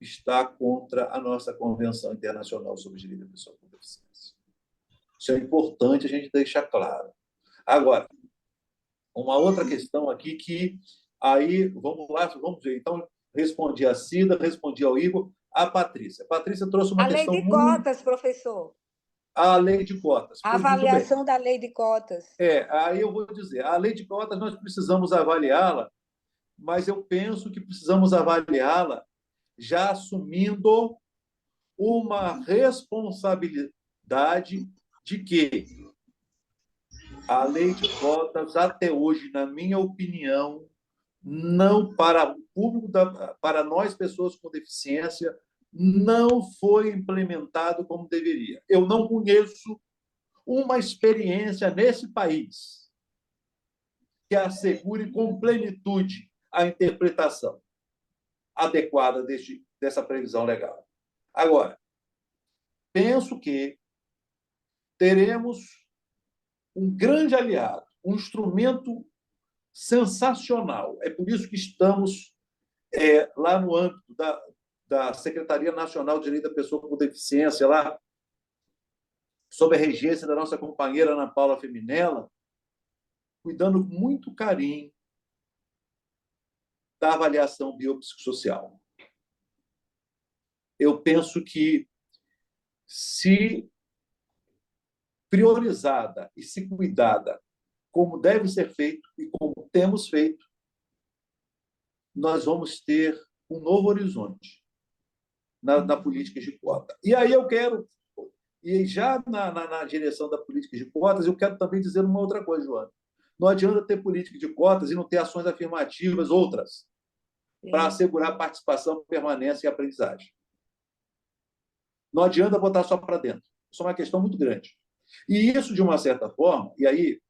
está contra a nossa Convenção Internacional sobre o Direito da Pessoa com Deficiência. Isso é importante a gente deixar claro. Agora, uma outra questão aqui que aí, vamos lá, vamos ver. Então, respondi a Cida, respondi ao Igor, a Patrícia. A Patrícia trouxe uma A lei questão de muito... cotas, professor. A lei de cotas. A Pois, muito bem. avaliação da lei de cotas. Aí eu vou dizer, a lei de cotas nós precisamos avaliá-la, mas eu penso que precisamos avaliá-la já assumindo uma responsabilidade de que a lei de cotas, até hoje, na minha opinião, não para o público, para nós, pessoas com deficiência, não foi implementado como deveria. Eu não conheço uma experiência nesse país que assegure com plenitude a interpretação adequada dessa previsão legal. Agora, penso que teremos um grande aliado, um instrumento sensacional. É por isso que estamos lá no âmbito da Secretaria Nacional de Direito da Pessoa com Deficiência, lá, sob a regência da nossa companheira Ana Paula Feminella, cuidando com muito carinho da avaliação biopsicossocial. Eu penso que, se priorizada e se cuidada como deve ser feito e como temos feito, nós vamos ter um novo horizonte na política de cota. E aí eu quero, e já na direção da política de cotas, eu quero também dizer uma outra coisa, Joana. Não adianta ter política de cotas e não ter ações afirmativas outras para assegurar participação, permanência e aprendizagem. Não adianta botar só para dentro. Isso é uma questão muito grande. E isso, de uma certa forma, e aí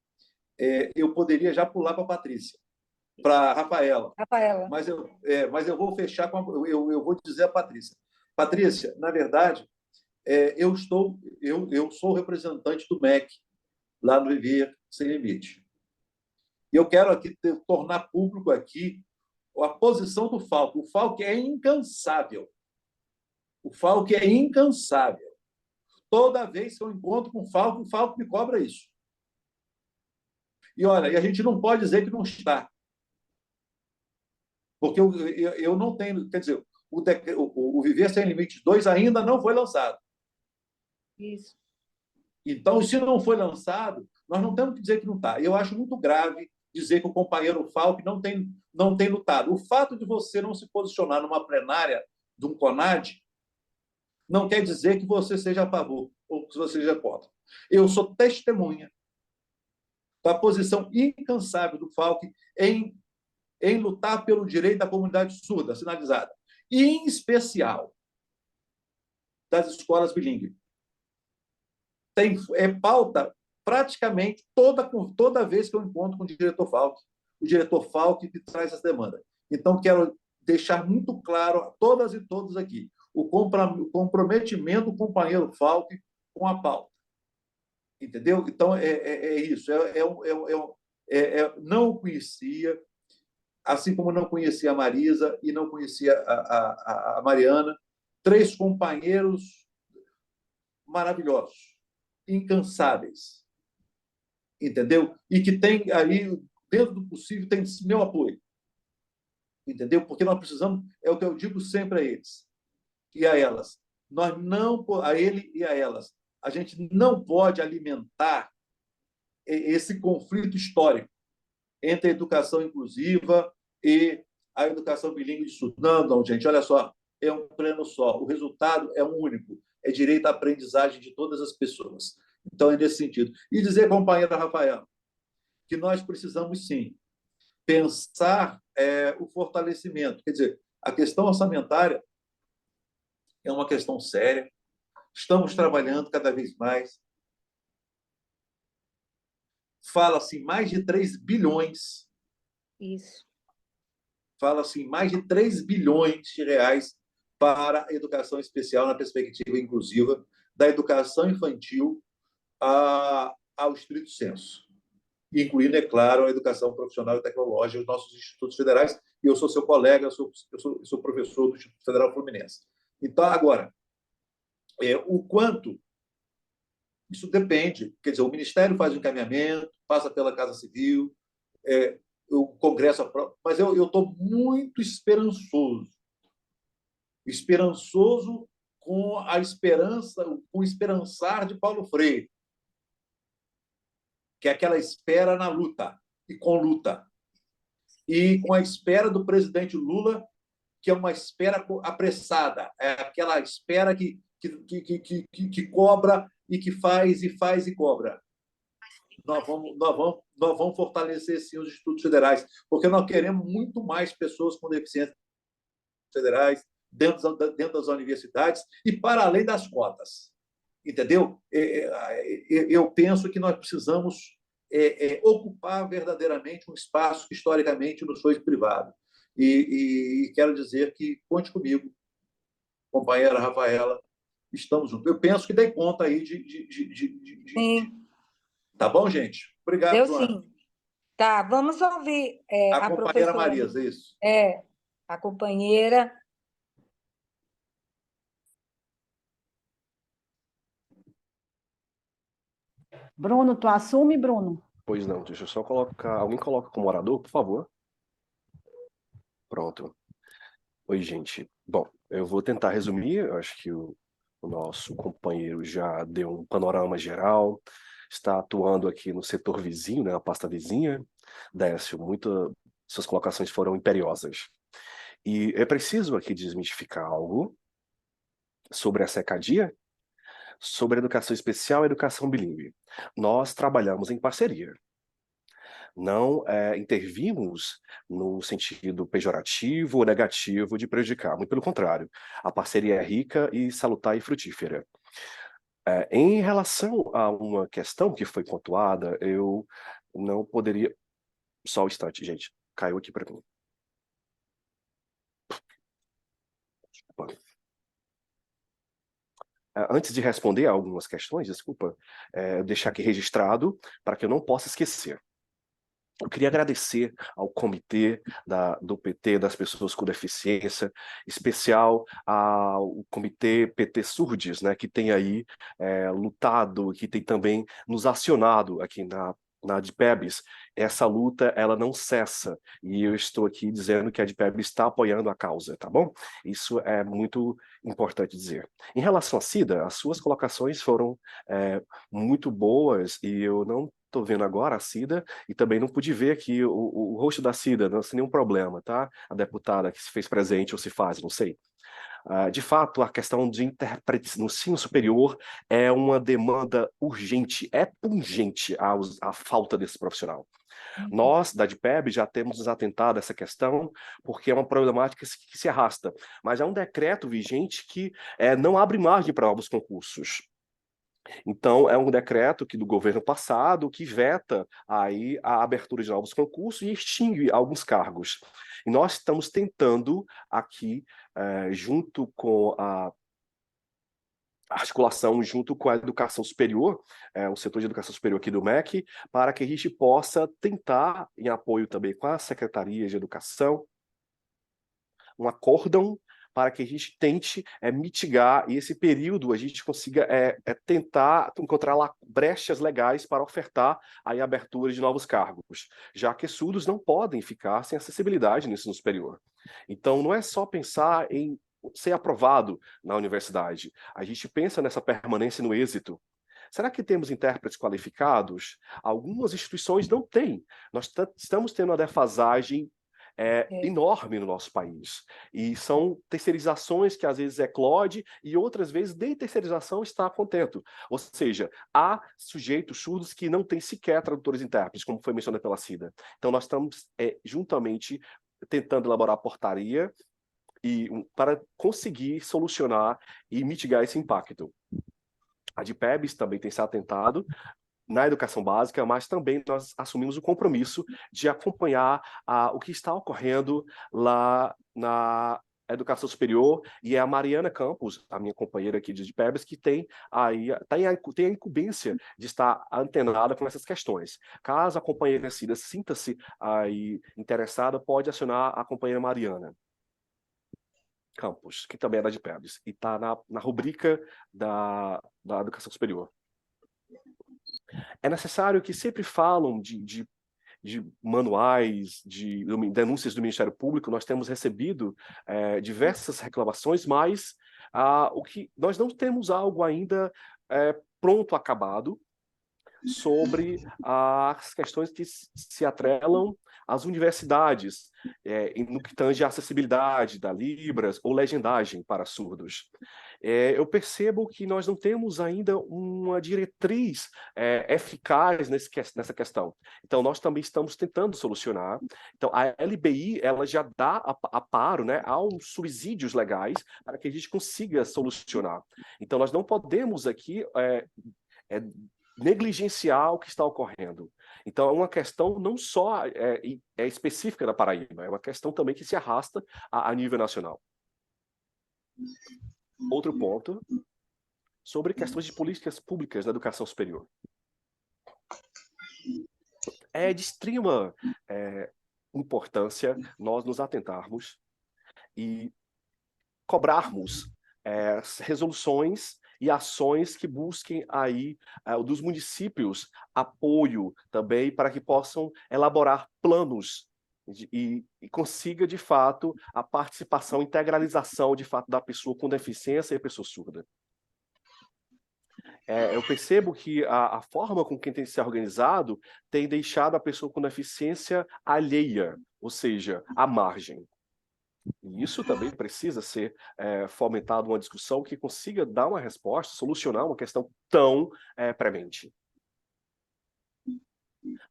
eu poderia já pular para a Patrícia, para a Rafaela. Mas eu vou fechar com eu vou dizer a Patrícia. Patrícia, na verdade, eu sou representante do MEC, lá no Viver Sem Limite. E eu quero aqui tornar público aqui a posição do Falco. O Falco é incansável. O Falco é incansável. Toda vez que eu encontro com o Falco me cobra isso. E, olha, e a gente não pode dizer que não está. Porque eu não tenho... Quer dizer, o Viver Sem Limites 2 ainda não foi lançado. Isso. Então, se não foi lançado, nós não temos que dizer que não está. Eu acho muito grave dizer que o companheiro Falco não tem lutado. O fato de você não se posicionar numa plenária de um CONAD não quer dizer que você seja a favor ou que você seja contra. Eu sou testemunha da posição incansável do Falco em lutar pelo direito da comunidade surda, sinalizada, e, em especial, das escolas bilíngues. Pauta praticamente toda vez que eu encontro com o diretor Falco. O diretor Falco que traz as demandas. Então, quero deixar muito claro a todas e todos aqui o comprometimento do companheiro Falco com a pauta. Entendeu? Então, é isso. Não o conhecia, assim como não conhecia a Marisa e não conhecia a Mariana. 3 companheiros maravilhosos, incansáveis. entendeu? E que tem aí, dentro do possível, tem meu apoio, entendeu? Porque nós precisamos, é o que eu digo sempre a eles e a elas, nós não, a ele e a elas, a gente não pode alimentar esse conflito histórico entre a educação inclusiva e a educação bilíngue de estudo. Não, não, gente, olha só, é um plano só, o resultado é um único, é direito à aprendizagem de todas as pessoas. Então, é nesse sentido. E dizer, companheira Rafael, que nós precisamos, sim, pensar o fortalecimento. Quer dizer, a questão orçamentária é uma questão séria, estamos trabalhando cada vez mais. Fala-se mais de 3 bilhões. Isso. Fala-se mais de 3 bilhões de reais para a educação especial na perspectiva inclusiva, da educação infantil ao estrito senso, incluindo, é claro, a educação profissional e tecnológica, os nossos institutos federais, e eu sou seu colega, eu sou professor do Instituto Federal Fluminense. Então, agora, o quanto isso depende, quer dizer, o Ministério faz o encaminhamento, passa pela Casa Civil, o Congresso aprova, mas eu estou muito esperançoso com a esperança, com o esperançar de Paulo Freire, que é aquela espera na luta e com luta, e com a espera do presidente Lula, que é uma espera apressada, é aquela espera que cobra e que faz e cobra. Nós vamos fortalecer, sim, os institutos federais, porque nós queremos muito mais pessoas com deficiências federais dentro das universidades e para além das cotas. Entendeu? Eu penso que nós precisamos ocupar verdadeiramente um espaço que historicamente nos foi privado. E quero dizer que conte comigo, companheira Rafaela, estamos juntos. Eu penso que dei conta aí Sim. Tá bom, gente? Obrigado, Deu Joana. sim. Tá, vamos ouvir A a companheira professora. Marisa, isso. A companheira. Bruno, tu assume, Bruno? Pois não, deixa eu só colocar. Alguém coloca como orador, por favor? Pronto. Oi, gente. Bom, eu vou tentar resumir. Eu acho que o nosso companheiro já deu um panorama geral, está atuando aqui no setor vizinho, né, a pasta vizinha. Décio, suas colocações foram imperiosas. E é preciso aqui desmistificar algo sobre a SECADIA, sobre a educação especial e educação bilíngue. Nós trabalhamos em parceria. Não intervimos no sentido pejorativo ou negativo de prejudicar. Muito pelo contrário, a parceria é rica e salutar e frutífera. Em relação a uma questão que foi pontuada, eu não poderia... Só um instante, gente. Caiu aqui para mim. Desculpa. Antes de responder a algumas questões, desculpa, deixar aqui registrado para que eu não possa esquecer. Eu queria agradecer ao comitê do PT das pessoas com deficiência, especial ao comitê PT Surdes, né, que tem aí lutado, que tem também nos acionado aqui na ADPEBs. Essa luta, ela não cessa, e eu estou aqui dizendo que a ADPEBs está apoiando a causa, tá bom? Isso é muito importante dizer. Em relação à Cida, as suas colocações foram muito boas, e eu não estou vendo agora a Cida, e também não pude ver aqui o rosto da Cida, não sem nenhum problema, tá? A deputada que se fez presente ou se faz, não sei. De fato, a questão de intérpretes no ensino superior é uma demanda urgente, é pungente a falta desse profissional. Nós, da ADPEB, já temos nos atentado a essa questão, porque é uma problemática que se arrasta. Mas é um decreto vigente que não abre margem para novos concursos. Então, é um decreto do governo passado que veta aí a abertura de novos concursos e extingue alguns cargos. E nós estamos tentando aqui, junto com a articulação, junto com a educação superior, o setor de educação superior aqui do MEC, para que a gente possa tentar, em apoio também com a Secretaria de Educação, um acórdão para que a gente tente mitigar e esse período a gente consiga tentar encontrar lá brechas legais para ofertar aí a abertura de novos cargos, já que surdos não podem ficar sem acessibilidade no ensino superior. Então, não é só pensar em ser aprovado na universidade, a gente pensa nessa permanência no êxito. Será que temos intérpretes qualificados? Algumas instituições não têm. Nós estamos tendo uma defasagem enorme no nosso país. E são terceirizações que às vezes eclode e outras vezes de terceirização está contento. Ou seja, há sujeitos surdos que não têm sequer tradutores intérpretes, como foi mencionado pela Cida. Então nós estamos juntamente tentando elaborar portaria para conseguir solucionar e mitigar esse impacto. A DPEBs também tem se atentado na educação básica, mas também nós assumimos o compromisso de acompanhar o que está ocorrendo lá na educação superior, e é a Mariana Campos, a minha companheira aqui de DPEBs, que tem a incumbência de estar antenada com essas questões. Caso a companheira Cida sinta-se aí interessada, pode acionar a companheira Mariana Campos, que também é da DPEBs, e está na rubrica da educação superior. É necessário que sempre falam de manuais, de denúncias do Ministério Público, nós temos recebido diversas reclamações, mas o que nós não temos algo ainda pronto, acabado, sobre as questões que se atrelam às universidades, no que tange à acessibilidade da Libras ou legendagem para surdos. Eu percebo que nós não temos ainda uma diretriz eficaz nessa questão. Então, nós também estamos tentando solucionar. Então, a LBI ela já dá aparo, né, há uns subsídios legais para que a gente consiga solucionar. Então, nós não podemos aqui negligenciar o que está ocorrendo. Então, é uma questão não só específica da Paraíba, é uma questão também que se arrasta a nível nacional. Outro ponto, sobre questões de políticas públicas na educação superior. É de extrema importância nós nos atentarmos e cobrarmos resoluções e ações que busquem aí dos municípios apoio também para que possam elaborar planos e consiga, de fato, a participação, integralização, de fato, da pessoa com deficiência e pessoa surda. Eu percebo que a forma com que tem se organizado tem deixado a pessoa com deficiência alheia, ou seja, à margem. E isso também precisa ser fomentado uma discussão que consiga dar uma resposta, solucionar uma questão tão premente.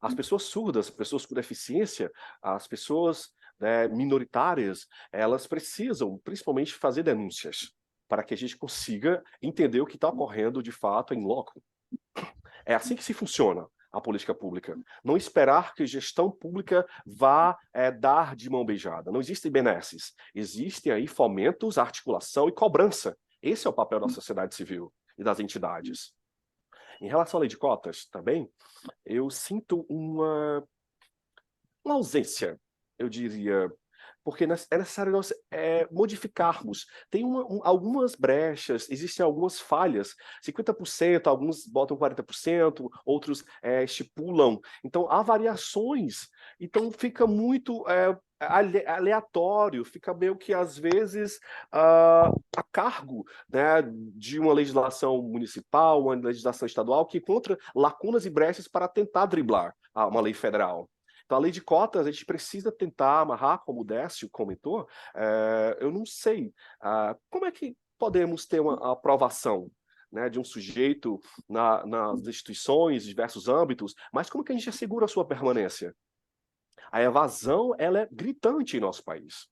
As pessoas surdas, as pessoas com deficiência, as pessoas minoritárias, elas precisam principalmente fazer denúncias para que a gente consiga entender o que está ocorrendo de fato em loco. É assim que se funciona a política pública. Não esperar que a gestão pública vá dar de mão beijada. Não existem benesses. Existem aí fomentos, articulação e cobrança. Esse é o papel da sociedade civil e das entidades. Em relação à lei de cotas, também, eu sinto uma ausência, eu diria, porque é necessário nós modificarmos. Tem algumas brechas, existem algumas falhas, 50%, alguns botam 40%, outros estipulam. Então, há variações. Então, fica muito aleatório, fica meio que, às vezes, a cargo, né, de uma legislação municipal, uma legislação estadual, que encontra lacunas e brechas para tentar driblar uma lei federal. Então, a lei de cotas, a gente precisa tentar amarrar, como o Décio comentou, eu não sei, como é que podemos ter uma aprovação, né, de um sujeito nas instituições, diversos âmbitos, mas como que a gente assegura a sua permanência? A evasão, ela é gritante em nosso país.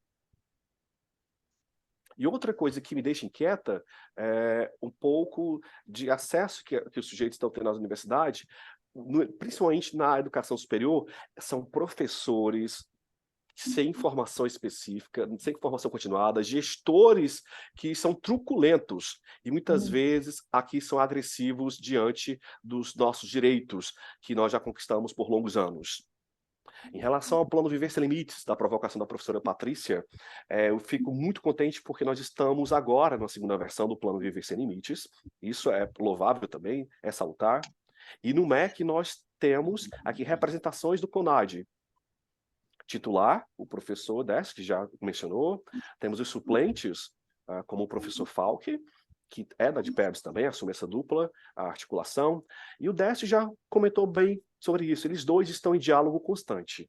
E outra coisa que me deixa inquieta é um pouco de acesso que os sujeitos estão tendo às universidades, principalmente na educação superior, são professores sem formação específica, sem formação continuada, gestores que são truculentos e muitas vezes aqui são agressivos diante dos nossos direitos que nós já conquistamos por longos anos. Em relação ao plano Viver Sem Limites, da provocação da professora Patrícia, eu fico muito contente porque nós estamos agora na segunda versão do plano Viver Sem Limites. Isso é louvável também, é salutar. E no MEC nós temos aqui representações do CONAD. Titular, o professor Décio, que já mencionou. Temos os suplentes, como o professor Falck, que é da DPEBS também, assume essa dupla, a articulação. E o Décio já comentou bem sobre isso. Eles dois estão em diálogo constante.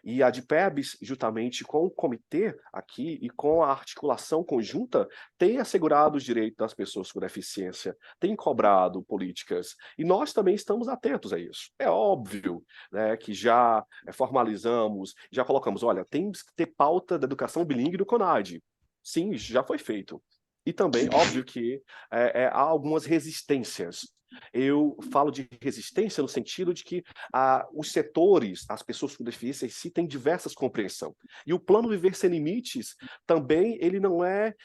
E a DPEBS, juntamente com o comitê aqui e com a articulação conjunta, tem assegurado os direitos das pessoas com deficiência, tem cobrado políticas, e nós também estamos atentos a isso. É óbvio, né, que já formalizamos, já colocamos, olha, temos que ter pauta da educação bilíngue do CONAD. Sim, já foi feito. E também, óbvio que há algumas resistências. Eu falo de resistência no sentido de que os setores, as pessoas com deficiência em si, têm diversas compreensões. E o plano Viver Sem Limites também ele não é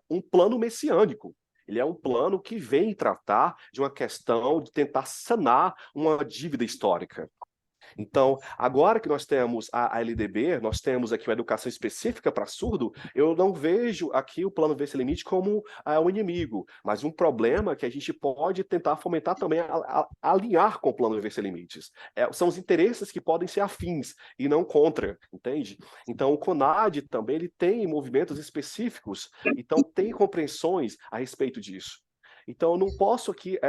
um plano messiânico. Ele é um plano que vem tratar de uma questão de tentar sanar uma dívida histórica. Então, agora que nós temos a LDB, nós temos aqui uma educação específica para surdo, eu não vejo aqui o plano Viver Sem Limite como um inimigo, mas um problema que a gente pode tentar fomentar também, alinhar com o plano Viver Sem Limites. São os interesses que podem ser afins e não contra, entende? Então, o CONAD também ele tem movimentos específicos, então tem compreensões a respeito disso. Então, eu não posso aqui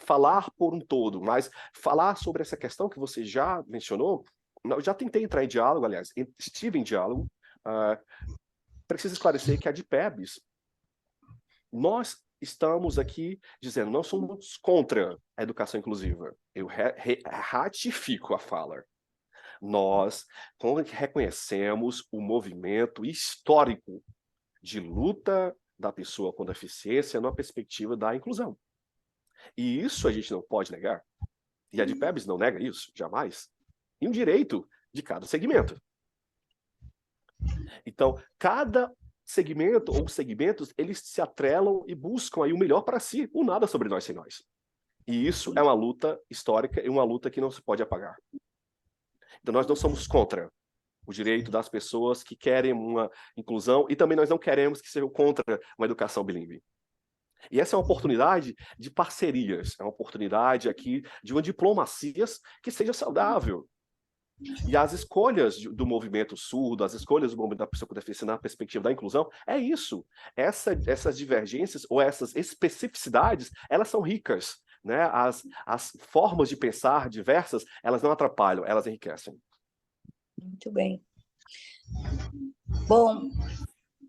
falar por um todo, mas falar sobre essa questão que você já mencionou, eu já tentei entrar em diálogo, aliás, estive em diálogo. Preciso esclarecer que a DPEBS, nós estamos aqui dizendo, nós somos contra a educação inclusiva. Eu ratifico a fala. Nós reconhecemos o movimento histórico de luta da pessoa com deficiência na perspectiva da inclusão. E isso a gente não pode negar. E a DPEBS não nega isso, jamais. E um direito de cada segmento. Então, cada segmento ou segmentos, eles se atrelam e buscam aí o melhor para si, o nada sobre nós sem nós. E isso é uma luta histórica e uma luta que não se pode apagar. Então, nós não somos contra o direito das pessoas que querem uma inclusão, e também nós não queremos que sejam contra uma educação bilíngue. E essa é uma oportunidade de parcerias, é uma oportunidade aqui de uma diplomacia que seja saudável. E as escolhas do movimento surdo, as escolhas do movimento da pessoa com deficiência na perspectiva da inclusão, é isso. Essas divergências ou essas especificidades, elas são ricas, né? As formas de pensar diversas, elas não atrapalham, elas enriquecem. Muito bem. Bom,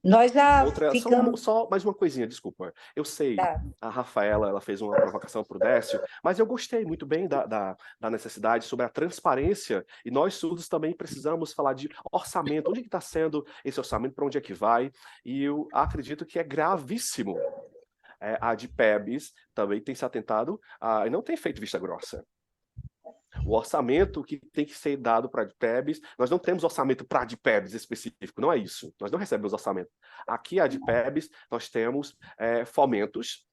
nós já ficamos... Só mais uma coisinha, desculpa. Eu sei, a Rafaela ela fez uma provocação para o Décio, mas eu gostei muito bem da necessidade sobre a transparência, e nós surdos também precisamos falar de orçamento. Onde está sendo esse orçamento, para onde é que vai? E eu acredito que é gravíssimo. A DPEBS também tem se atentado e não tem feito vista grossa. O orçamento que tem que ser dado para a DPEBS, nós não temos orçamento para a DPEBS específico, não é isso. Nós não recebemos orçamento. Aqui, a DPEBS, nós temos fomentos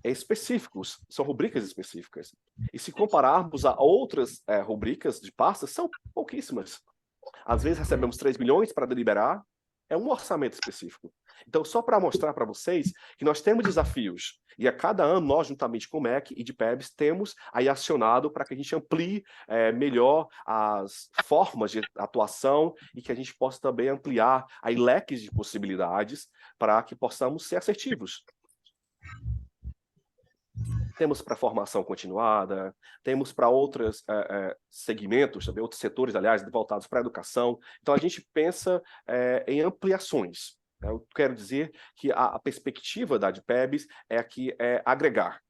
específicos, são rubricas específicas. E se compararmos a outras rubricas de pastas, são pouquíssimas. Às vezes recebemos 3 milhões para deliberar, é um orçamento específico. Então, só para mostrar para vocês que nós temos desafios, e a cada ano nós, juntamente com o MEC e DPEBS, temos aí acionado para que a gente amplie melhor as formas de atuação e que a gente possa também ampliar aí leques de possibilidades para que possamos ser assertivos. Temos para formação continuada, temos para outros segmentos, também outros setores, aliás, voltados para a educação. Então, a gente pensa em ampliações. Eu quero dizer que a perspectiva da DPEBS é aqui agregar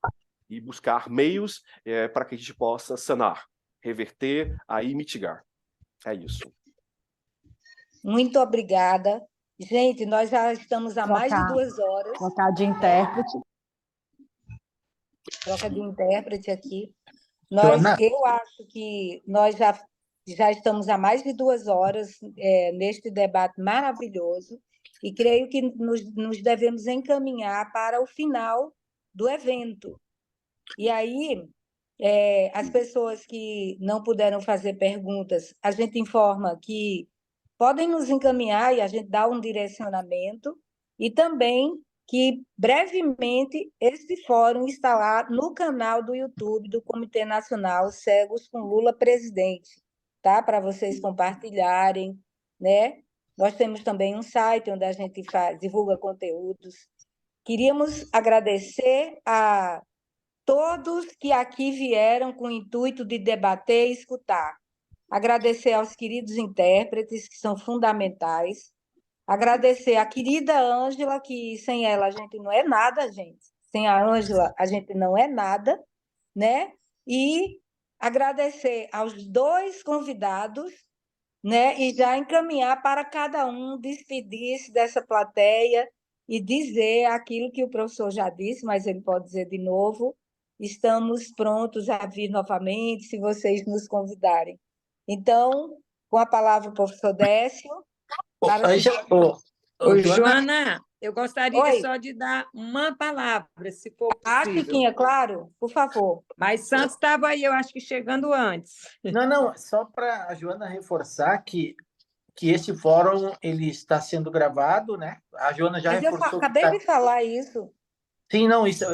e buscar meios para que a gente possa sanar, reverter e mitigar. É isso. Muito obrigada. Gente, nós já estamos há mais de 2 horas. Trocar de intérprete. Troca de intérprete aqui. Eu acho que nós já estamos há mais de 2 horas neste debate maravilhoso e creio que nos devemos encaminhar para o final do evento. E aí, As pessoas que não puderam fazer perguntas, a gente informa que podem nos encaminhar e a gente dá um direcionamento, e também que brevemente este fórum está lá no canal do YouTube do Comitê Nacional Cegos com Lula Presidente, tá? Para vocês compartilharem, né? Nós temos também um site onde a gente divulga conteúdos. Queríamos agradecer a todos que aqui vieram com o intuito de debater e escutar. Agradecer aos queridos intérpretes, que são fundamentais. Agradecer à querida Ângela, que sem ela a gente não é nada, gente. Sem a Ângela a gente não é nada, né? E agradecer aos dois convidados, né? E já encaminhar para cada um despedir-se dessa plateia e dizer aquilo que o professor já disse, mas ele pode dizer de novo. Estamos prontos a vir novamente, se vocês nos convidarem. Então, com a palavra o professor Décio. Joana, eu gostaria Oi. só de dar uma palavra, se for possível. Chiquinha, claro, por favor. Mas Santos estava aí, eu acho que chegando antes. Não, só para a Joana reforçar que este fórum ele está sendo gravado, né? A Joana já Mas reforçou. eu acabei de falar isso. Sim, não, isso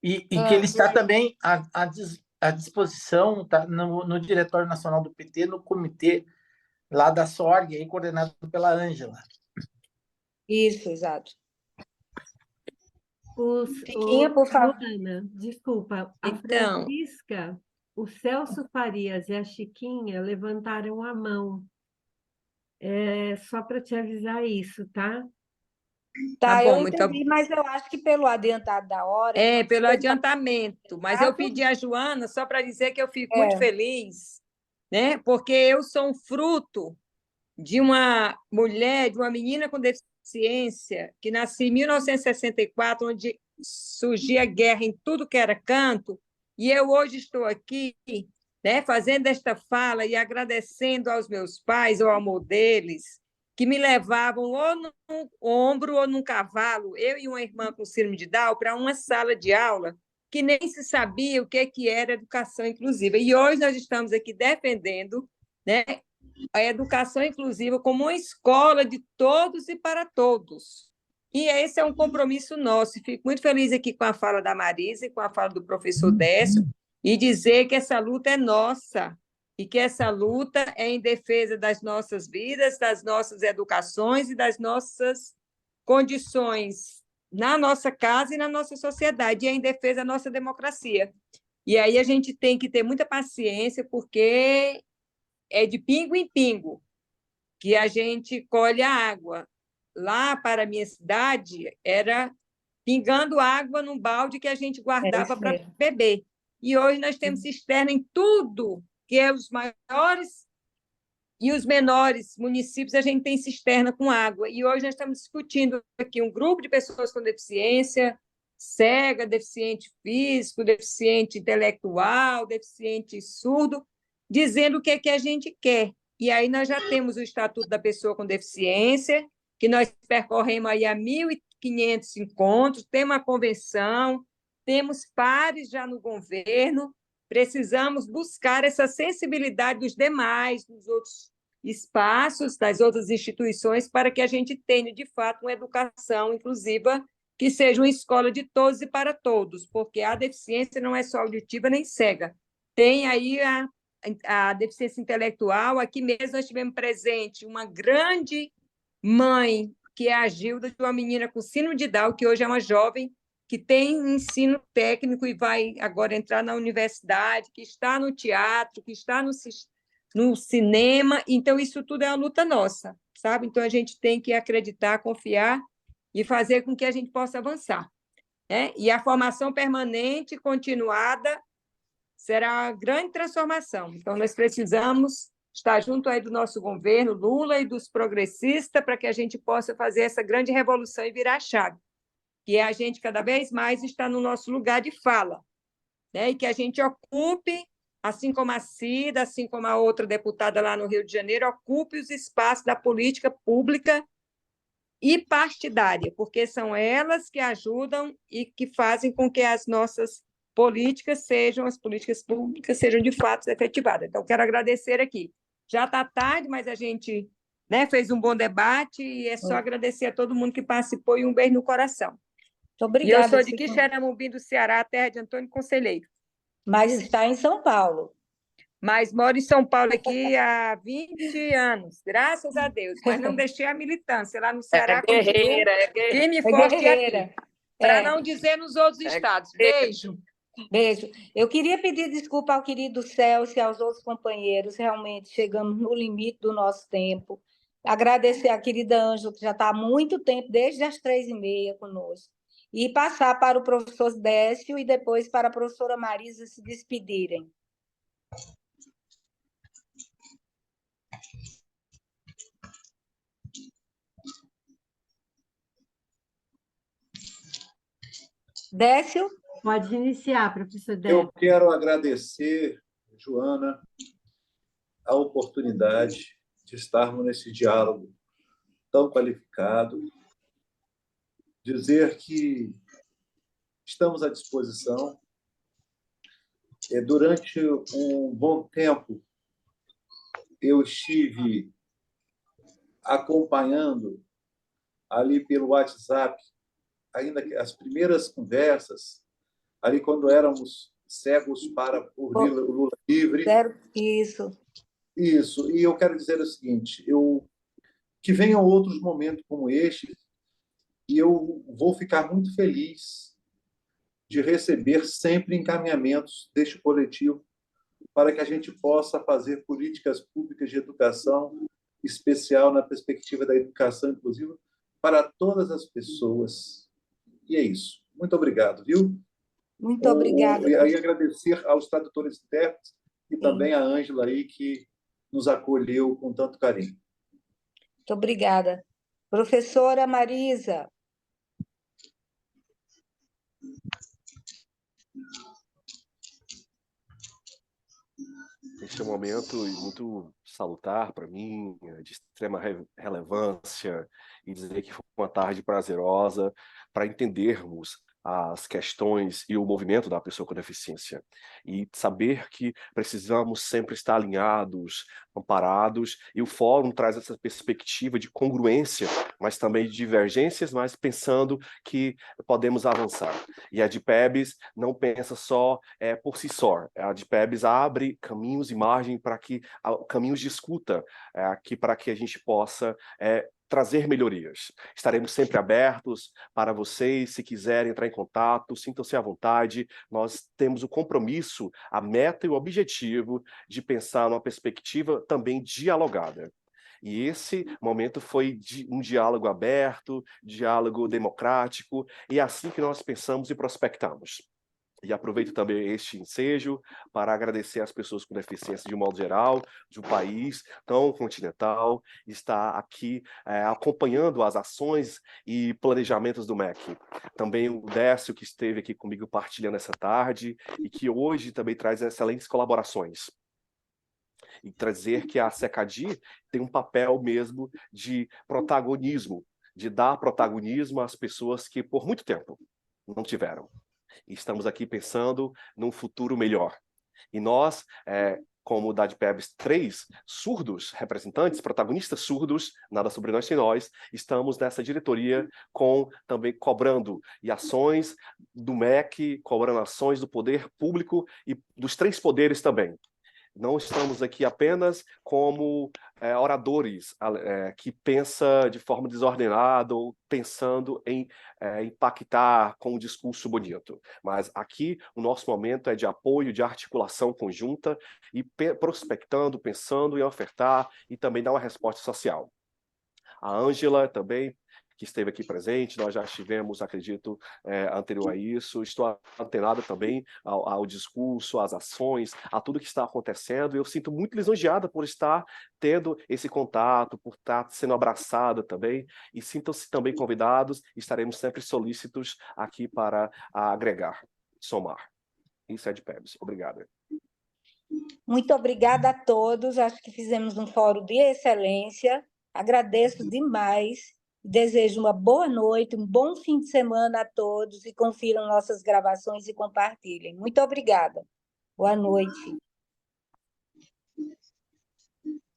que ele está também à disposição, tá, no Diretório Nacional do PT, no comitê lá da SORG, aí, coordenado pela Ângela. Isso, exato. Chiquinha, por favor. Joana, desculpa, a Então. Francisca, o Celso Farias e a Chiquinha levantaram a mão. Só para te avisar isso, tá? Tá, Tá eu bom, entendi, mas eu acho que pelo adiantado da hora... pelo adiantamento. Mas eu pedi a Joana só para dizer que eu fico muito feliz, né? Porque eu sou um fruto de uma mulher, de uma menina com deficiência, que nasci em 1964, onde surgia guerra em tudo que era canto, e eu hoje estou aqui, né, fazendo esta fala e agradecendo aos meus pais, ao amor deles, que me levavam ou num ombro ou num cavalo, eu e uma irmã com síndrome de Down, para uma sala de aula que nem se sabia o que era educação inclusiva. E hoje nós estamos aqui defendendo, né, a educação inclusiva como uma escola de todos e para todos. E esse é um compromisso nosso. Fico muito feliz aqui com a fala da Marisa e com a fala do professor Décio, e dizer que essa luta é nossa, e que essa luta é em defesa das nossas vidas, das nossas educações e das nossas condições na nossa casa e na nossa sociedade, e é em defesa da nossa democracia. E aí a gente tem que ter muita paciência, porque é de pingo em pingo que a gente colhe a água. Lá para a minha cidade, era pingando água num balde que a gente guardava para beber. E hoje nós temos cisterna em tudo, que é os maiores e os menores municípios, a gente tem cisterna com água. E hoje nós estamos discutindo aqui um grupo de pessoas com deficiência, cega, deficiente físico, deficiente intelectual, deficiente surdo, dizendo o que é que a gente quer. E aí nós já temos o Estatuto da Pessoa com Deficiência, que nós percorremos aí a 1.500 encontros, temos a convenção, temos pares já no governo, precisamos buscar essa sensibilidade dos demais, dos outros espaços, das outras instituições, para que a gente tenha, de fato, uma educação inclusiva que seja uma escola de todos e para todos, porque a deficiência não é só auditiva nem cega. Tem aí a deficiência intelectual. Aqui mesmo nós tivemos presente uma grande mãe, que é a Gilda, de uma menina com síndrome de Down, que hoje é uma jovem que tem ensino técnico e vai agora entrar na universidade, que está no teatro, que está no cinema. Então, isso tudo é uma luta nossa, sabe? Então, a gente tem que acreditar, confiar e fazer com que a gente possa avançar, né? E a formação permanente, continuada, será uma grande transformação. Então, nós precisamos estar junto aí do nosso governo, Lula, e dos progressistas, para que a gente possa fazer essa grande revolução e virar a chave, que é a gente cada vez mais está no nosso lugar de fala, né? E que a gente ocupe, assim como a Cida, assim como a outra deputada lá no Rio de Janeiro, ocupe os espaços da política pública e partidária, porque são elas que ajudam e que fazem com que as nossas as políticas públicas sejam de fato efetivadas. Então, quero agradecer aqui. Já está tarde, mas a gente, né, fez um bom debate e é só agradecer a todo mundo que participou e um beijo no coração. Muito obrigada. E eu sou de Quixeramobim do Ceará, terra de Antônio Conselheiro. Mas está em São Paulo. Mas moro em São Paulo aqui há 20 anos, graças a Deus. Mas não deixei a militância lá no Ceará. Guerreira, firme e forte guerreira. aqui. Para não dizer nos outros estados. Beijo. Beijo. Eu queria pedir desculpa ao querido Celso e aos outros companheiros. Realmente chegamos no limite do nosso tempo. Agradecer à querida Ângela, que já está há muito tempo, desde as 3h30 conosco. E passar para o professor Décio e depois para a professora Marisa se despedirem. Décio? Pode iniciar, professor Décio. Eu quero agradecer, Joana, a oportunidade de estarmos nesse diálogo tão qualificado, dizer que estamos à disposição. Durante um bom tempo, eu estive acompanhando ali pelo WhatsApp, ainda as primeiras conversas, ali quando éramos cegos para o Lula livre. Isso. Isso. E eu quero dizer o seguinte, que venham outros momentos como este, e eu vou ficar muito feliz de receber sempre encaminhamentos deste coletivo para que a gente possa fazer políticas públicas de educação especial na perspectiva da educação inclusiva para todas as pessoas. E é isso. Muito obrigado, viu? Muito obrigada. E aí agradecer aos tradutores e intérpretes e também a Ângela aí, que nos acolheu com tanto carinho. Muito obrigada. Professora Marisa. Este é um momento muito salutar para mim, de extrema relevância, e dizer que foi uma tarde prazerosa para entendermos as questões e o movimento da pessoa com deficiência. E saber que precisamos sempre estar alinhados, amparados, e o fórum traz essa perspectiva de congruência, mas também de divergências, mas pensando que podemos avançar. E a DPEBs não pensa só por si só. A DPEBs abre caminhos e margem para que caminhos de escuta, aqui para que a gente possa trazer melhorias. Estaremos sempre abertos para vocês, se quiserem entrar em contato, sintam-se à vontade. Nós temos o compromisso, a meta e o objetivo de pensar numa perspectiva também dialogada. E esse momento foi um diálogo aberto, diálogo democrático, e é assim que nós pensamos e prospectamos. E aproveito também este ensejo para agradecer às pessoas com deficiência de um modo geral, de um país tão continental, está aqui acompanhando as ações e planejamentos do MEC. Também o Décio, que esteve aqui comigo partilhando essa tarde e que hoje também traz excelentes colaborações. E trazer que a SECADI tem um papel mesmo de protagonismo, de dar protagonismo às pessoas que por muito tempo não tiveram. E estamos aqui pensando num futuro melhor. E nós, como da DPEBs 3, surdos, representantes, protagonistas surdos, nada sobre nós sem nós, estamos nessa diretoria também cobrando ações do MEC, cobrando ações do poder público e dos 3 poderes também. Não estamos aqui apenas como oradores que pensam de forma desordenada ou pensando em impactar com um discurso bonito. Mas aqui o nosso momento é de apoio, de articulação conjunta e prospectando, pensando em ofertar e também dar uma resposta social. A Ângela também, que esteve aqui presente, nós já estivemos, acredito, anterior a isso. Estou antenado também ao discurso, às ações, a tudo que está acontecendo, e eu sinto muito lisonjeada por estar tendo esse contato, por estar sendo abraçada também, e sintam-se também convidados, estaremos sempre solícitos aqui para agregar, somar. Isso é de DPEBs. Obrigado. Muito obrigada a todos, acho que fizemos um fórum de excelência, agradeço demais. Desejo uma boa noite, um bom fim de semana a todos e confiram nossas gravações e compartilhem. Muito obrigada. Boa noite.